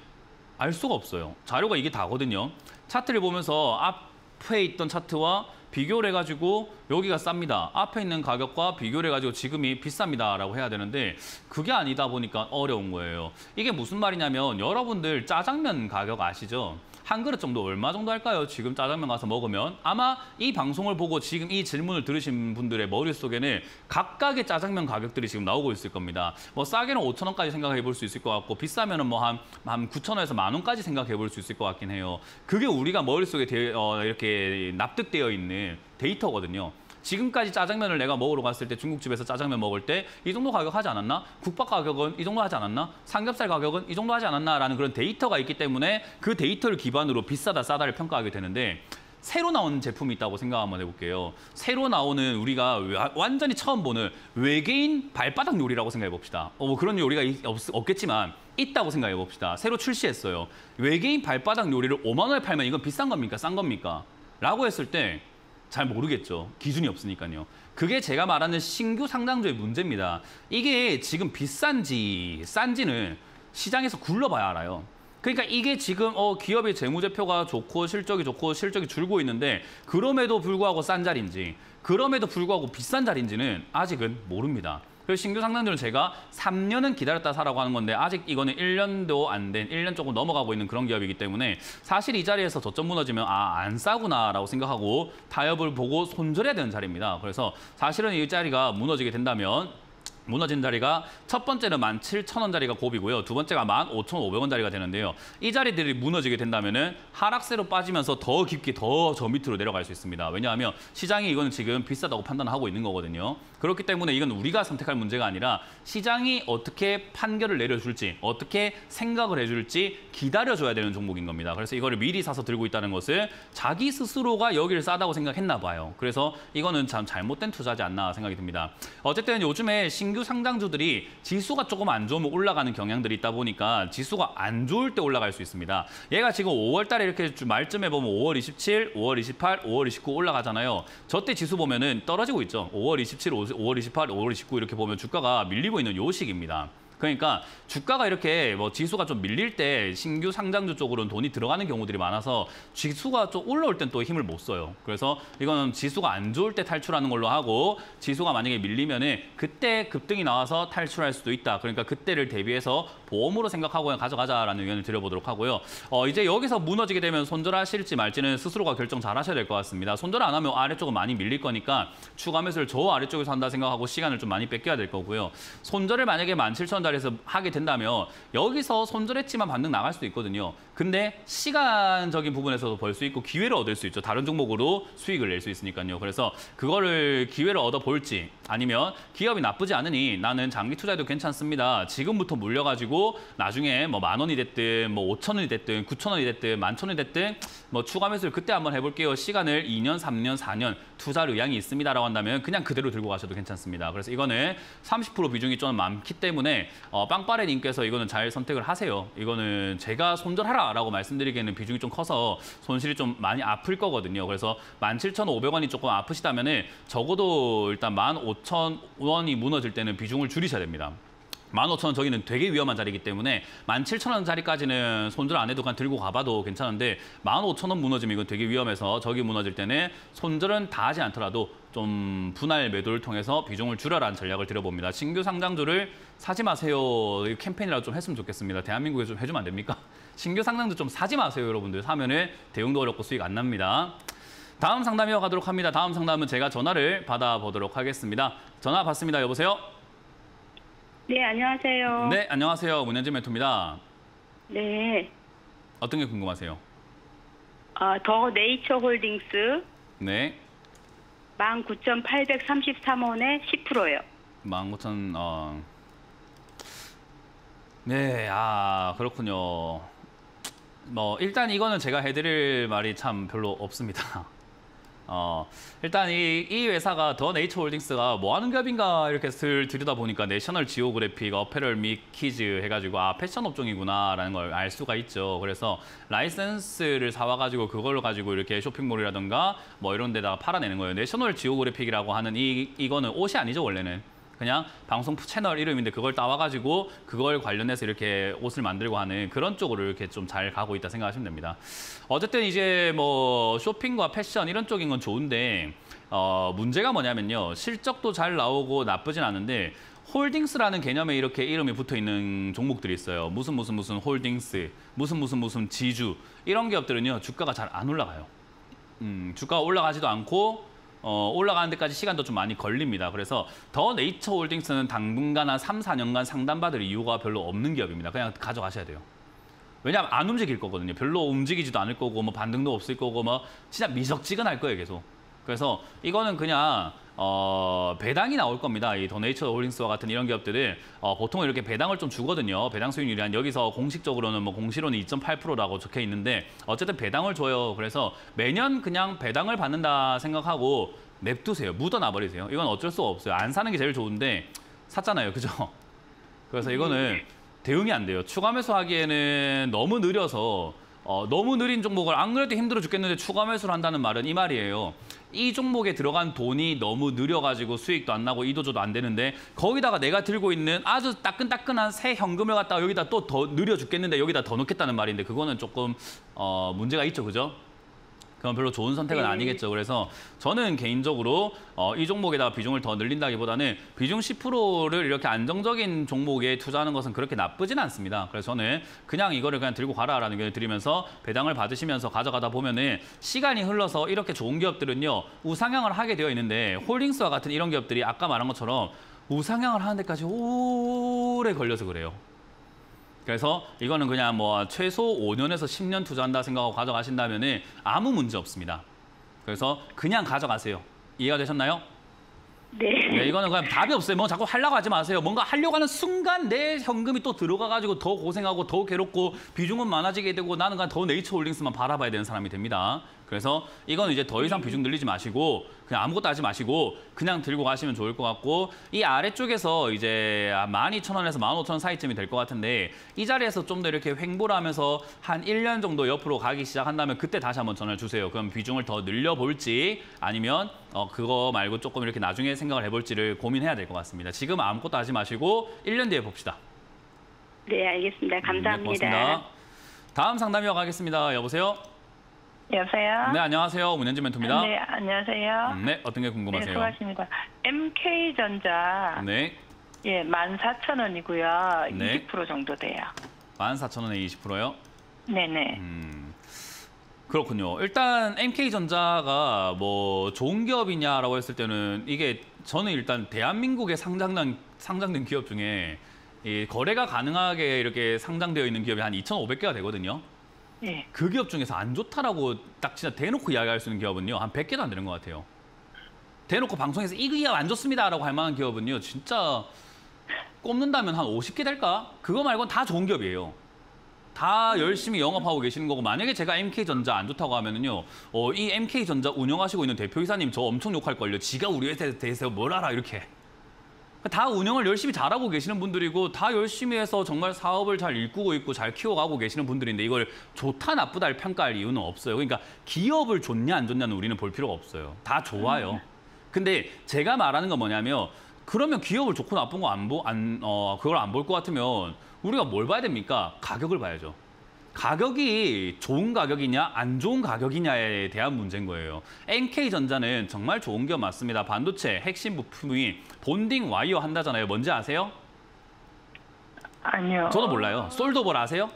알 수가 없어요. 자료가 이게 다거든요. 차트를 보면서 앞에 있던 차트와 비교를 해가지고 여기가 쌉니다. 앞에 있는 가격과 비교를 해가지고 지금이 비쌉니다라고 해야 되는데 그게 아니다 보니까 어려운 거예요. 이게 무슨 말이냐면 여러분들 짜장면 가격 아시죠? 한 그릇 정도 얼마 정도 할까요? 지금 짜장면 가서 먹으면 아마 이 방송을 보고 지금 이 질문을 들으신 분들의 머릿속에는 각각의 짜장면 가격들이 지금 나오고 있을 겁니다. 뭐 싸게는 5,000원까지 생각해 볼 수 있을 것 같고 비싸면은 뭐 한 9,000원에서 10,000원까지 생각해 볼 수 있을 것 같긴 해요. 그게 우리가 머릿속에 이렇게 납득되어 있는 데이터거든요. 지금까지 짜장면을 내가 먹으러 갔을 때 중국집에서 짜장면 먹을 때 이 정도 가격 하지 않았나? 국밥 가격은 이 정도 하지 않았나? 삼겹살 가격은 이 정도 하지 않았나라는 그런 데이터가 있기 때문에 그 데이터를 기반으로 비싸다 싸다를 평가하게 되는데 새로 나온 제품이 있다고 생각 한번 해볼게요. 새로 나오는 우리가 완전히 처음 보는 외계인 발바닥 요리라고 생각해 봅시다. 뭐 그런 요리가 없겠지만 있다고 생각해 봅시다. 새로 출시했어요. 외계인 발바닥 요리를 5만 원에 팔면 이건 비싼 겁니까? 싼 겁니까? 라고 했을 때 잘 모르겠죠. 기준이 없으니까요. 그게 제가 말하는 신규 상장주의 문제입니다. 이게 지금 비싼지 싼지는 시장에서 굴러봐야 알아요. 그러니까 이게 지금 기업의 재무제표가 좋고 실적이 좋고 실적이 줄고 있는데 그럼에도 불구하고 싼 자리인지 그럼에도 불구하고 비싼 자리인지는 아직은 모릅니다. 그래서 신규 상장주는 제가 3년은 기다렸다 사라고 하는 건데 아직 이거는 1년도 안 된, 1년 조금 넘어가고 있는 그런 기업이기 때문에 사실 이 자리에서 저점 무너지면 안 싸구나라고 생각하고 타협을 보고 손절해야 되는 자리입니다. 그래서 사실은 이 자리가 무너지게 된다면 무너진 자리가 첫 번째는 17,000원짜리가 고비고요. 두 번째가 15,500원짜리가 되는데요. 이 자리들이 무너지게 된다면은 하락세로 빠지면서 더 깊게 더 저 밑으로 내려갈 수 있습니다. 왜냐하면 시장이 이거는 지금 비싸다고 판단하고 있는 거거든요. 그렇기 때문에 이건 우리가 선택할 문제가 아니라 시장이 어떻게 판결을 내려줄지 어떻게 생각을 해줄지 기다려줘야 되는 종목인 겁니다. 그래서 이거를 미리 사서 들고 있다는 것은 자기 스스로가 여기를 싸다고 생각했나 봐요. 그래서 이거는 참 잘못된 투자지 않나 생각이 듭니다. 어쨌든 요즘에 신규 상장주들이 지수가 조금 안 좋으면 올라가는 경향들이 있다 보니까 지수가 안 좋을 때 올라갈 수 있습니다. 얘가 지금 5월 달에 이렇게 말쯤에 보면 5월 27, 5월 28, 5월 29 올라가잖아요. 저때 지수 보면은 떨어지고 있죠. 5월 27, 5월 28, 5월 29 이렇게 보면 주가가 밀리고 있는 요 시기입니다. 그러니까 주가가 이렇게 뭐 지수가 좀 밀릴 때 신규 상장주 쪽으로는 돈이 들어가는 경우들이 많아서 지수가 좀 올라올 땐 또 힘을 못 써요. 그래서 이거는 지수가 안 좋을 때 탈출하는 걸로 하고 지수가 만약에 밀리면은 그때 급등이 나와서 탈출할 수도 있다. 그러니까 그때를 대비해서 보험으로 생각하고 그냥 가져가자라는 의견을 드려보도록 하고요. 이제 여기서 무너지게 되면 손절하실지 말지는 스스로가 결정 잘 하셔야 될 것 같습니다. 손절 안 하면 아래쪽은 많이 밀릴 거니까 추가 매수를 저 아래쪽에서 한다 생각하고 시간을 좀 많이 뺏겨야 될 거고요. 손절을 만약에 17,000원짜리에서 하게 된다면 여기서 손절했지만 반등 나갈 수도 있거든요. 근데 시간적인 부분에서도 벌 수 있고 기회를 얻을 수 있죠. 다른 종목으로 수익을 낼 수 있으니까요. 그래서 그거를 기회를 얻어볼지 아니면 기업이 나쁘지 않으니 나는 장기 투자해도 괜찮습니다. 지금부터 물려가지고 나중에 뭐 10,000원이 됐든 뭐 5,000원이 됐든 9,000원이 됐든 11,000원이 됐든 뭐 추가 매수를 그때 한번 해볼게요. 시간을 2년, 3년, 4년 투자할 의향이 있습니다라고 한다면 그냥 그대로 들고 가셔도 괜찮습니다. 그래서 이거는 30% 비중이 좀 많기 때문에 빵빠레님께서 이거는 잘 선택을 하세요. 이거는 제가 손절하라라고 말씀드리기에는 비중이 좀 커서 손실이 좀 많이 아플 거거든요. 그래서 17,500원이 조금 아프시다면은 적어도 일단 15,000원이 무너질 때는 비중을 줄이셔야 됩니다. 15,000원 저기는 되게 위험한 자리이기 때문에 17,000원짜리까지는 손절 안 해도 그냥 들고 가봐도 괜찮은데 15,000원 무너지면 이건 되게 위험해서 저기 무너질 때는 손절은 다 하지 않더라도 좀 분할 매도를 통해서 비중을 줄여라는 전략을 드려봅니다. 신규 상장주를 사지 마세요. 캠페인이라도 좀 했으면 좋겠습니다. 대한민국에 좀 해주면 안 됩니까? 신규 상장주 좀 사지 마세요, 여러분들. 사면은 대응도 어렵고 수익 안 납니다. 다음 상담 이어가도록 합니다. 다음 상담은 제가 전화를 받아보도록 하겠습니다. 전화 받습니다. 여보세요? 네, 안녕하세요. 네, 안녕하세요. 문현진 멘토입니다. 네. 어떤 게 궁금하세요? 더 네이처 홀딩스 네. 19,833원에 10%요. 19,000 네, 그렇군요. 뭐 일단 이거는 제가 해드릴 말이 참 별로 없습니다. 일단 이 회사가 더 네이처홀딩스가 뭐 하는 기업인가 이렇게 슬 들여다 보니까 내셔널 지오그래픽, 어페럴 및 키즈 해가지고 패션 업종이구나라는 걸 알 수가 있죠. 그래서 라이센스를 사와가지고 그걸로 가지고 이렇게 쇼핑몰이라든가 뭐 이런 데다가 팔아내는 거예요. 내셔널 지오그래픽이라고 하는 이거는 옷이 아니죠, 원래는. 그냥 방송 채널 이름인데 그걸 따와가지고 그걸 관련해서 이렇게 옷을 만들고 하는 그런 쪽으로 이렇게 좀 잘 가고 있다 생각하시면 됩니다. 어쨌든 이제 뭐 쇼핑과 패션 이런 쪽인 건 좋은데 문제가 뭐냐면요. 실적도 잘 나오고 나쁘진 않은데 홀딩스라는 개념에 이렇게 이름이 붙어 있는 종목들이 있어요. 무슨 홀딩스, 무슨 지주 이런 기업들은요. 주가가 잘 안 올라가요. 주가가 올라가지도 않고 올라가는 데까지 시간도 좀 많이 걸립니다. 그래서 더 네이처홀딩스는 당분간 한 3, 4년간 상담받을 이유가 별로 없는 기업입니다. 그냥 가져가셔야 돼요. 왜냐하면 안 움직일 거거든요. 별로 움직이지도 않을 거고 뭐 반등도 없을 거고 뭐 진짜 미적지근할 거예요, 계속. 그래서 이거는 그냥 배당이 나올 겁니다. 이 더 네이처홀딩스와 같은 이런 기업들은 보통 이렇게 배당을 좀 주거든요. 배당 수익률이 한 여기서 공식적으로는 뭐 공시로는 2.8%라고 적혀 있는데 어쨌든 배당을 줘요. 그래서 매년 그냥 배당을 받는다 생각하고 냅두세요. 묻어놔 버리세요. 이건 어쩔 수가 없어요. 안 사는 게 제일 좋은데 샀잖아요. 그죠? 그래서 이거는 대응이 안 돼요. 추가 매수하기에는 너무 느려서 너무 느린 종목을 안 그래도 힘들어 죽겠는데 추가 매수를 한다는 말은 이 말이에요. 이 종목에 들어간 돈이 너무 느려가지고 수익도 안 나고 이도저도 안 되는데 거기다가 내가 들고 있는 아주 따끈따끈한 새 현금을 갖다가 여기다 또 더 느려 죽겠는데 여기다 더 넣겠다는 말인데 그거는 조금 문제가 있죠. 그죠? 그건 별로 좋은 선택은 아니겠죠. 그래서 저는 개인적으로 이 종목에다가 비중을 더 늘린다기보다는 비중 10%를 이렇게 안정적인 종목에 투자하는 것은 그렇게 나쁘진 않습니다. 그래서 저는 그냥 이거를 그냥 들고 가라라는 게 드리면서 배당을 받으시면서 가져가다 보면은 시간이 흘러서 이렇게 좋은 기업들은요. 우상향을 하게 되어 있는데 홀딩스와 같은 이런 기업들이 아까 말한 것처럼 우상향을 하는 데까지 오래 걸려서 그래요. 그래서 이거는 그냥 뭐 최소 5년에서 10년 투자한다 생각하고 가져가신다면 아무 문제 없습니다. 그래서 그냥 가져가세요. 이해가 되셨나요? 네. 이거는 그냥 답이 없어요. 뭐 자꾸 하려고 하지 마세요. 뭔가 하려고 하는 순간 내 현금이 또 들어가가지고 더 고생하고 더 괴롭고 비중은 많아지게 되고 나는 그냥 더 네이처홀딩스만 바라봐야 되는 사람이 됩니다. 그래서 이건 이제 더 이상 비중 늘리지 마시고 그냥 아무것도 하지 마시고 그냥 들고 가시면 좋을 것 같고 이 아래쪽에서 이제 12,000원에서 15,000원 사이쯤이 될 것 같은데 이 자리에서 좀 더 이렇게 횡보를 하면서 한 1년 정도 옆으로 가기 시작한다면 그때 다시 한번 전화를 주세요. 그럼 비중을 더 늘려볼지 아니면 그거 말고 조금 이렇게 나중에 생각을 해볼지를 고민해야 될 것 같습니다. 지금 아무것도 하지 마시고 1년 뒤에 봅시다. 네, 알겠습니다. 감사합니다. 네, 고맙습니다. 다음 상담 이어가겠습니다. 여보세요? 여보세요? 네, 안녕하세요. 문현진 멘토입니다. 네, 안녕하세요. 네, 어떤 게 네, 궁금하세요? 수고하십니다. MK전자 네, 예, 14,000원이고요. 네. 20% 정도 돼요. 14,000원에 20%요? 네네. 그렇군요. 일단 MK전자가 뭐 좋은 기업이냐라고 했을 때는 이게 저는 일단 대한민국에 상장된 기업 중에 이 거래가 가능하게 이렇게 상장되어 있는 기업이 한 2,500개가 되거든요. 예. 그 기업 중에서 안 좋다라고 딱 진짜 대놓고 이야기할 수 있는 기업은요. 한 100개도 안 되는 것 같아요. 대놓고 방송에서 이 기업 안 좋습니다라고 할 만한 기업은요. 진짜 꼽는다면 한 50개 될까? 그거 말고는 다 좋은 기업이에요. 다 열심히 영업하고 계시는 거고 만약에 제가 MK전자 안 좋다고 하면은요. 이 MK전자 운영하시고 있는 대표이사님 저 엄청 욕할걸요. 지가 우리 회사에 대해서 뭘 알아 이렇게. 다 운영을 열심히 잘하고 계시는 분들이고 다 열심히 해서 정말 사업을 잘 일구고 있고 잘 키워가고 계시는 분들인데 이걸 좋다 나쁘다를 평가할 이유는 없어요. 그러니까 기업을 좋냐 안 좋냐는 우리는 볼 필요가 없어요. 다 좋아요. 근데 제가 말하는 건 뭐냐면 그러면 기업을 좋고 나쁜 거 그걸 안 볼 것 같으면 우리가 뭘 봐야 됩니까? 가격을 봐야죠. 가격이 좋은 가격이냐 안 좋은 가격이냐에 대한 문제인 거예요. NK전자는 정말 좋은 기업 맞습니다. 반도체 핵심 부품이 본딩 와이어 한다잖아요. 뭔지 아세요? 아니요. 저도 몰라요. 솔더볼 아세요?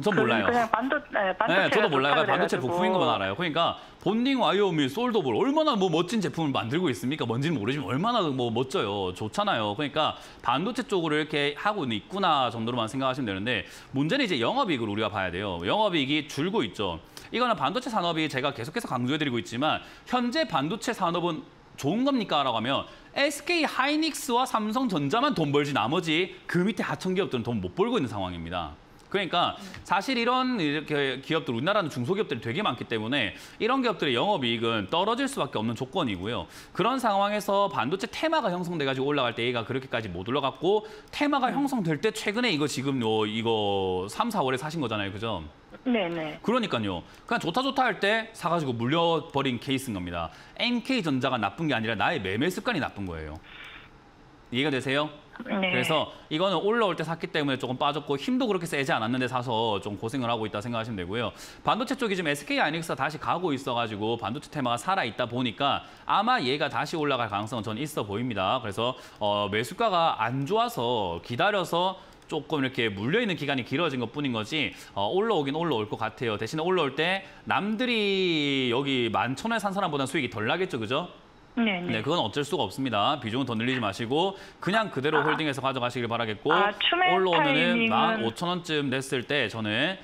전 몰라요. 그냥 반도체. 네, 저도 몰라요. 반도체 부품인 것만 알아요. 그러니까 본딩 와이어 및 솔더볼 얼마나 뭐 멋진 제품을 만들고 있습니까? 뭔지는 모르지만 얼마나 뭐 멋져요. 좋잖아요. 그러니까 반도체 쪽으로 이렇게 하고 있구나 정도로만 생각하시면 되는데 문제는 이제 영업이익을 우리가 봐야 돼요. 영업이익이 줄고 있죠. 이거는 반도체 산업이 제가 계속해서 강조해드리고 있지만 현재 반도체 산업은 좋은 겁니까? 라고 하면 SK 하이닉스와 삼성전자만 돈 벌지 나머지 그 밑에 하청 기업들은 돈 못 벌고 있는 상황입니다. 그러니까 사실 이런 이렇게 기업들, 우리나라는 중소기업들이 되게 많기 때문에 이런 기업들의 영업이익은 떨어질 수밖에 없는 조건이고요. 그런 상황에서 반도체 테마가 형성돼가지고 올라갈 때 얘가 그렇게까지 못 올라갔고 테마가 형성될 때 최근에 이거 지금 이거 3, 4월에 사신 거잖아요. 그죠? 네네. 그러니까요. 그냥 좋다 할 때 사가지고 물려버린 케이스인 겁니다. NK전자가 나쁜 게 아니라 나의 매매 습관이 나쁜 거예요. 이해가 되세요? 네. 그래서 이거는 올라올 때 샀기 때문에 조금 빠졌고 힘도 그렇게 세지 않았는데 사서 좀 고생을 하고 있다 생각하시면 되고요. 반도체 쪽이 지금 SK 하이닉스가 다시 가고 있어가지고 반도체 테마가 살아있다 보니까 아마 얘가 다시 올라갈 가능성은 저는 있어 보입니다. 그래서 매수가가 안 좋아서 기다려서 조금 이렇게 물려있는 기간이 길어진 것뿐인 거지 올라오긴 올라올 것 같아요. 대신에 올라올 때 남들이 여기 11,000원에 산 사람보다는 수익이 덜 나겠죠, 그죠? 네, 그건 어쩔 수가 없습니다. 비중은 더 늘리지 마시고 그냥 그대로 홀딩해서 가져가시길 바라겠고 올라오면은 15,000원쯤 됐을 때 저는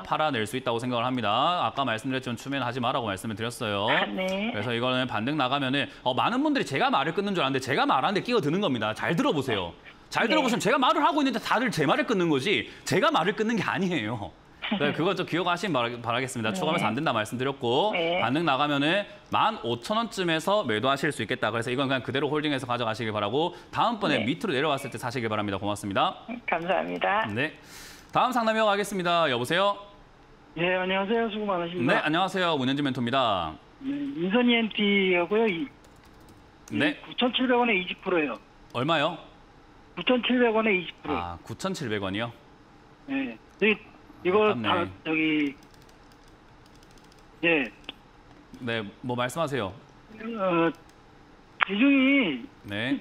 팔아낼 수 있다고 생각을 합니다. 아까 말씀드렸지만 추면하지 마라고 말씀을 드렸어요. 네. 그래서 이거는 반등 나가면은 많은 분들이 제가 말을 끊는 줄 알았는데 제가 말하는데 끼어드는 겁니다. 잘 들어보세요. 잘 들어보시면 제가 말을 하고 있는데 다들 제 말을 끊는 거지 제가 말을 끊는 게 아니에요. 네, 그거 좀 기억하시면 바라겠습니다. 추가하면서 안 된다 말씀드렸고 반등 나가면은 15,000원쯤에서 매도하실 수 있겠다. 그래서 이건 그냥 그대로 홀딩해서 가져가시길 바라고 다음번에 밑으로 내려왔을 때 사시길 바랍니다. 고맙습니다. 감사합니다. 네, 다음 상담 이어가겠습니다. 여보세요? 예, 안녕하세요. 수고 많으십니다. 네, 안녕하세요. 문현진 멘토입니다. 네, 인선이 MT하고요. 네. 9,700원에 20%예요. 얼마요? 9,700원에 20%. 아, 9,700원이요? 네. 이거 아깝네. 다 예. 네, 뭐 말씀하세요. 비중이 네.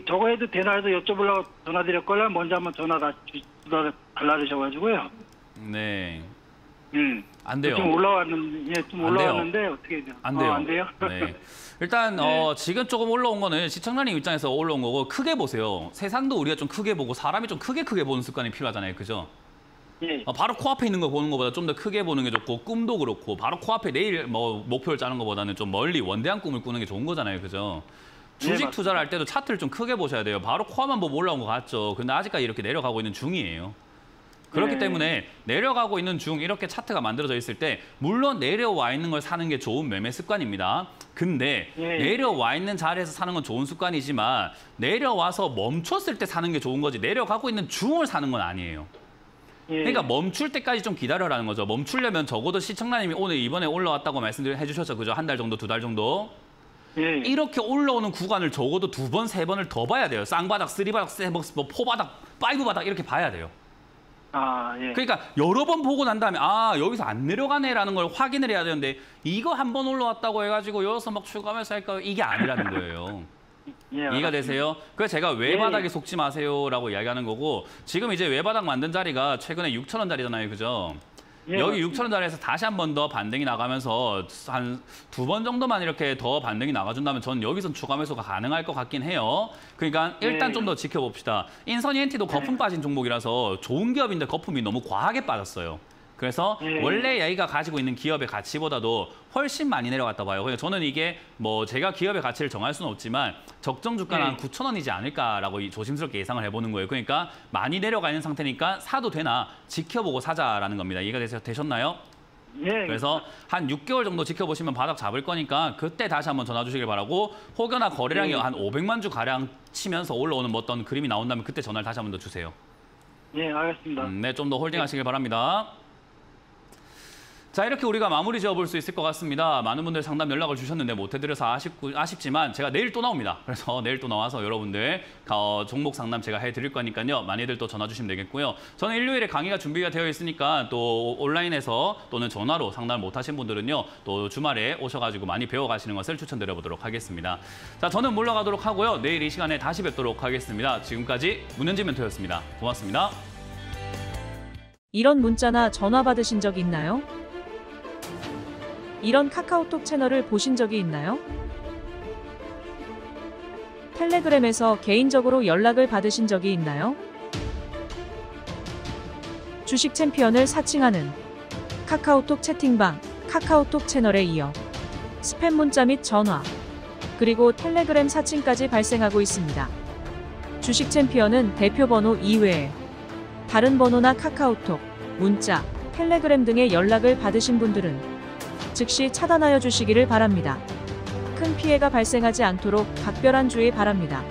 저거 해도 되나 해서 여쭤보려고 전화드렸걸요. 먼저 한번 전화 달라 그러셔가지고요. 네. 안 좀 돼요. 올라왔는데, 좀 안 올라왔는데 돼요. 어떻게 해야 돼요? 안 돼요. 안 돼요? 네. 일단 지금 조금 올라온 거는 시청자님 입장에서 올라온 거고 크게 보세요. 세상도 우리가 좀 크게 보고 사람이 좀 크게 보는 습관이 필요하잖아요. 그죠? 예. 바로 코앞에 있는 거 보는 것보다 좀 더 크게 보는 게 좋고 꿈도 그렇고 바로 코앞에 내일 뭐 목표를 짜는 것보다는 좀 멀리 원대한 꿈을 꾸는 게 좋은 거잖아요. 그죠? 주식 네, 투자를 할 때도 차트를 좀 크게 보셔야 돼요. 바로 코앞만 보면 올라온 거 같죠. 근데 아직까지 이렇게 내려가고 있는 중이에요. 그렇기 때문에 내려가고 있는 중 이렇게 차트가 만들어져 있을 때 물론 내려와 있는 걸 사는 게 좋은 매매 습관입니다. 근데 내려와 있는 자리에서 사는 건 좋은 습관이지만 내려와서 멈췄을 때 사는 게 좋은 거지 내려가고 있는 중을 사는 건 아니에요. 그러니까 멈출 때까지 좀 기다려라는 거죠. 멈추려면 적어도 시청자님이 오늘 이번에 올라왔다고 말씀해 주셨죠. 그죠? 한 달 정도, 2달 정도. 이렇게 올라오는 구간을 적어도 2번, 3번을 더 봐야 돼요. 쌍바닥, 3바닥, 4바닥, 4바닥, 5바닥 이렇게 봐야 돼요. 그러니까 여러 번 보고 난 다음에 여기서 안 내려가네라는 걸 확인을 해야 되는데 이거 한 번 올라왔다고 해가지고 여기서 막 추가하면서 할까 이게 아니라는 거예요. 이해가 되세요? 그래서 제가 외바닥에 속지 마세요라고 이야기하는 거고 지금 이제 외바닥 만든 자리가 최근에 6,000원짜리잖아요. 그죠? 여기 6,000원짜리에서 다시 한 번 더 반등이 나가면서 한 2번 정도만 이렇게 더 반등이 나가준다면 저는 여기서 추가 매수가 가능할 것 같긴 해요. 그러니까 일단 좀 더 지켜봅시다. 인선이 NT도 거품 빠진 종목이라서 좋은 기업인데 거품이 너무 과하게 빠졌어요. 그래서 원래 얘가 가지고 있는 기업의 가치보다도 훨씬 많이 내려갔다 봐요. 그래서 저는 이게 뭐 제가 기업의 가치를 정할 수는 없지만 적정 주가는 한 9,000원이지 않을까라고 조심스럽게 예상을 해보는 거예요. 그러니까 많이 내려가 있는 상태니까 사도 되나 지켜보고 사자라는 겁니다. 이해가 되셨나요? 그래서 한 6개월 정도 지켜보시면 바닥 잡을 거니까 그때 다시 한번 전화 주시길 바라고 혹여나 거래량이 한 500만 주 가량 치면서 올라오는 뭐 어떤 그림이 나온다면 그때 전화를 다시 한번 더 주세요. 알겠습니다. 네, 좀 더 홀딩하시길 바랍니다. 자, 이렇게 우리가 마무리 지어볼 수 있을 것 같습니다. 많은 분들 상담 연락을 주셨는데 못 해드려서 아쉽지만 제가 내일 또 나옵니다. 그래서 내일 또 나와서 여러분들 종목 상담 제가 해드릴 거니까요. 많이들 또 전화 주시면 되겠고요. 저는 일요일에 강의가 준비가 되어 있으니까 또 온라인에서 또는 전화로 상담을 못 하신 분들은요. 또 주말에 오셔가지고 많이 배워가시는 것을 추천드려보도록 하겠습니다. 자, 저는 물러가도록 하고요. 내일 이 시간에 다시 뵙도록 하겠습니다. 지금까지 문현진 멘토였습니다. 고맙습니다. 이런 문자나 전화 받으신 적 있나요? 이런 카카오톡 채널을 보신 적이 있나요? 텔레그램에서 개인적으로 연락을 받으신 적이 있나요? 주식 챔피언을 사칭하는 카카오톡 채팅방, 카카오톡 채널에 이어 스팸 문자 및 전화, 그리고 텔레그램 사칭까지 발생하고 있습니다. 주식 챔피언은 대표 번호 이외에 다른 번호나 카카오톡, 문자, 텔레그램 등의 연락을 받으신 분들은 즉시 차단하여 주시기를 바랍니다. 큰 피해가 발생하지 않도록 각별한 주의 바랍니다.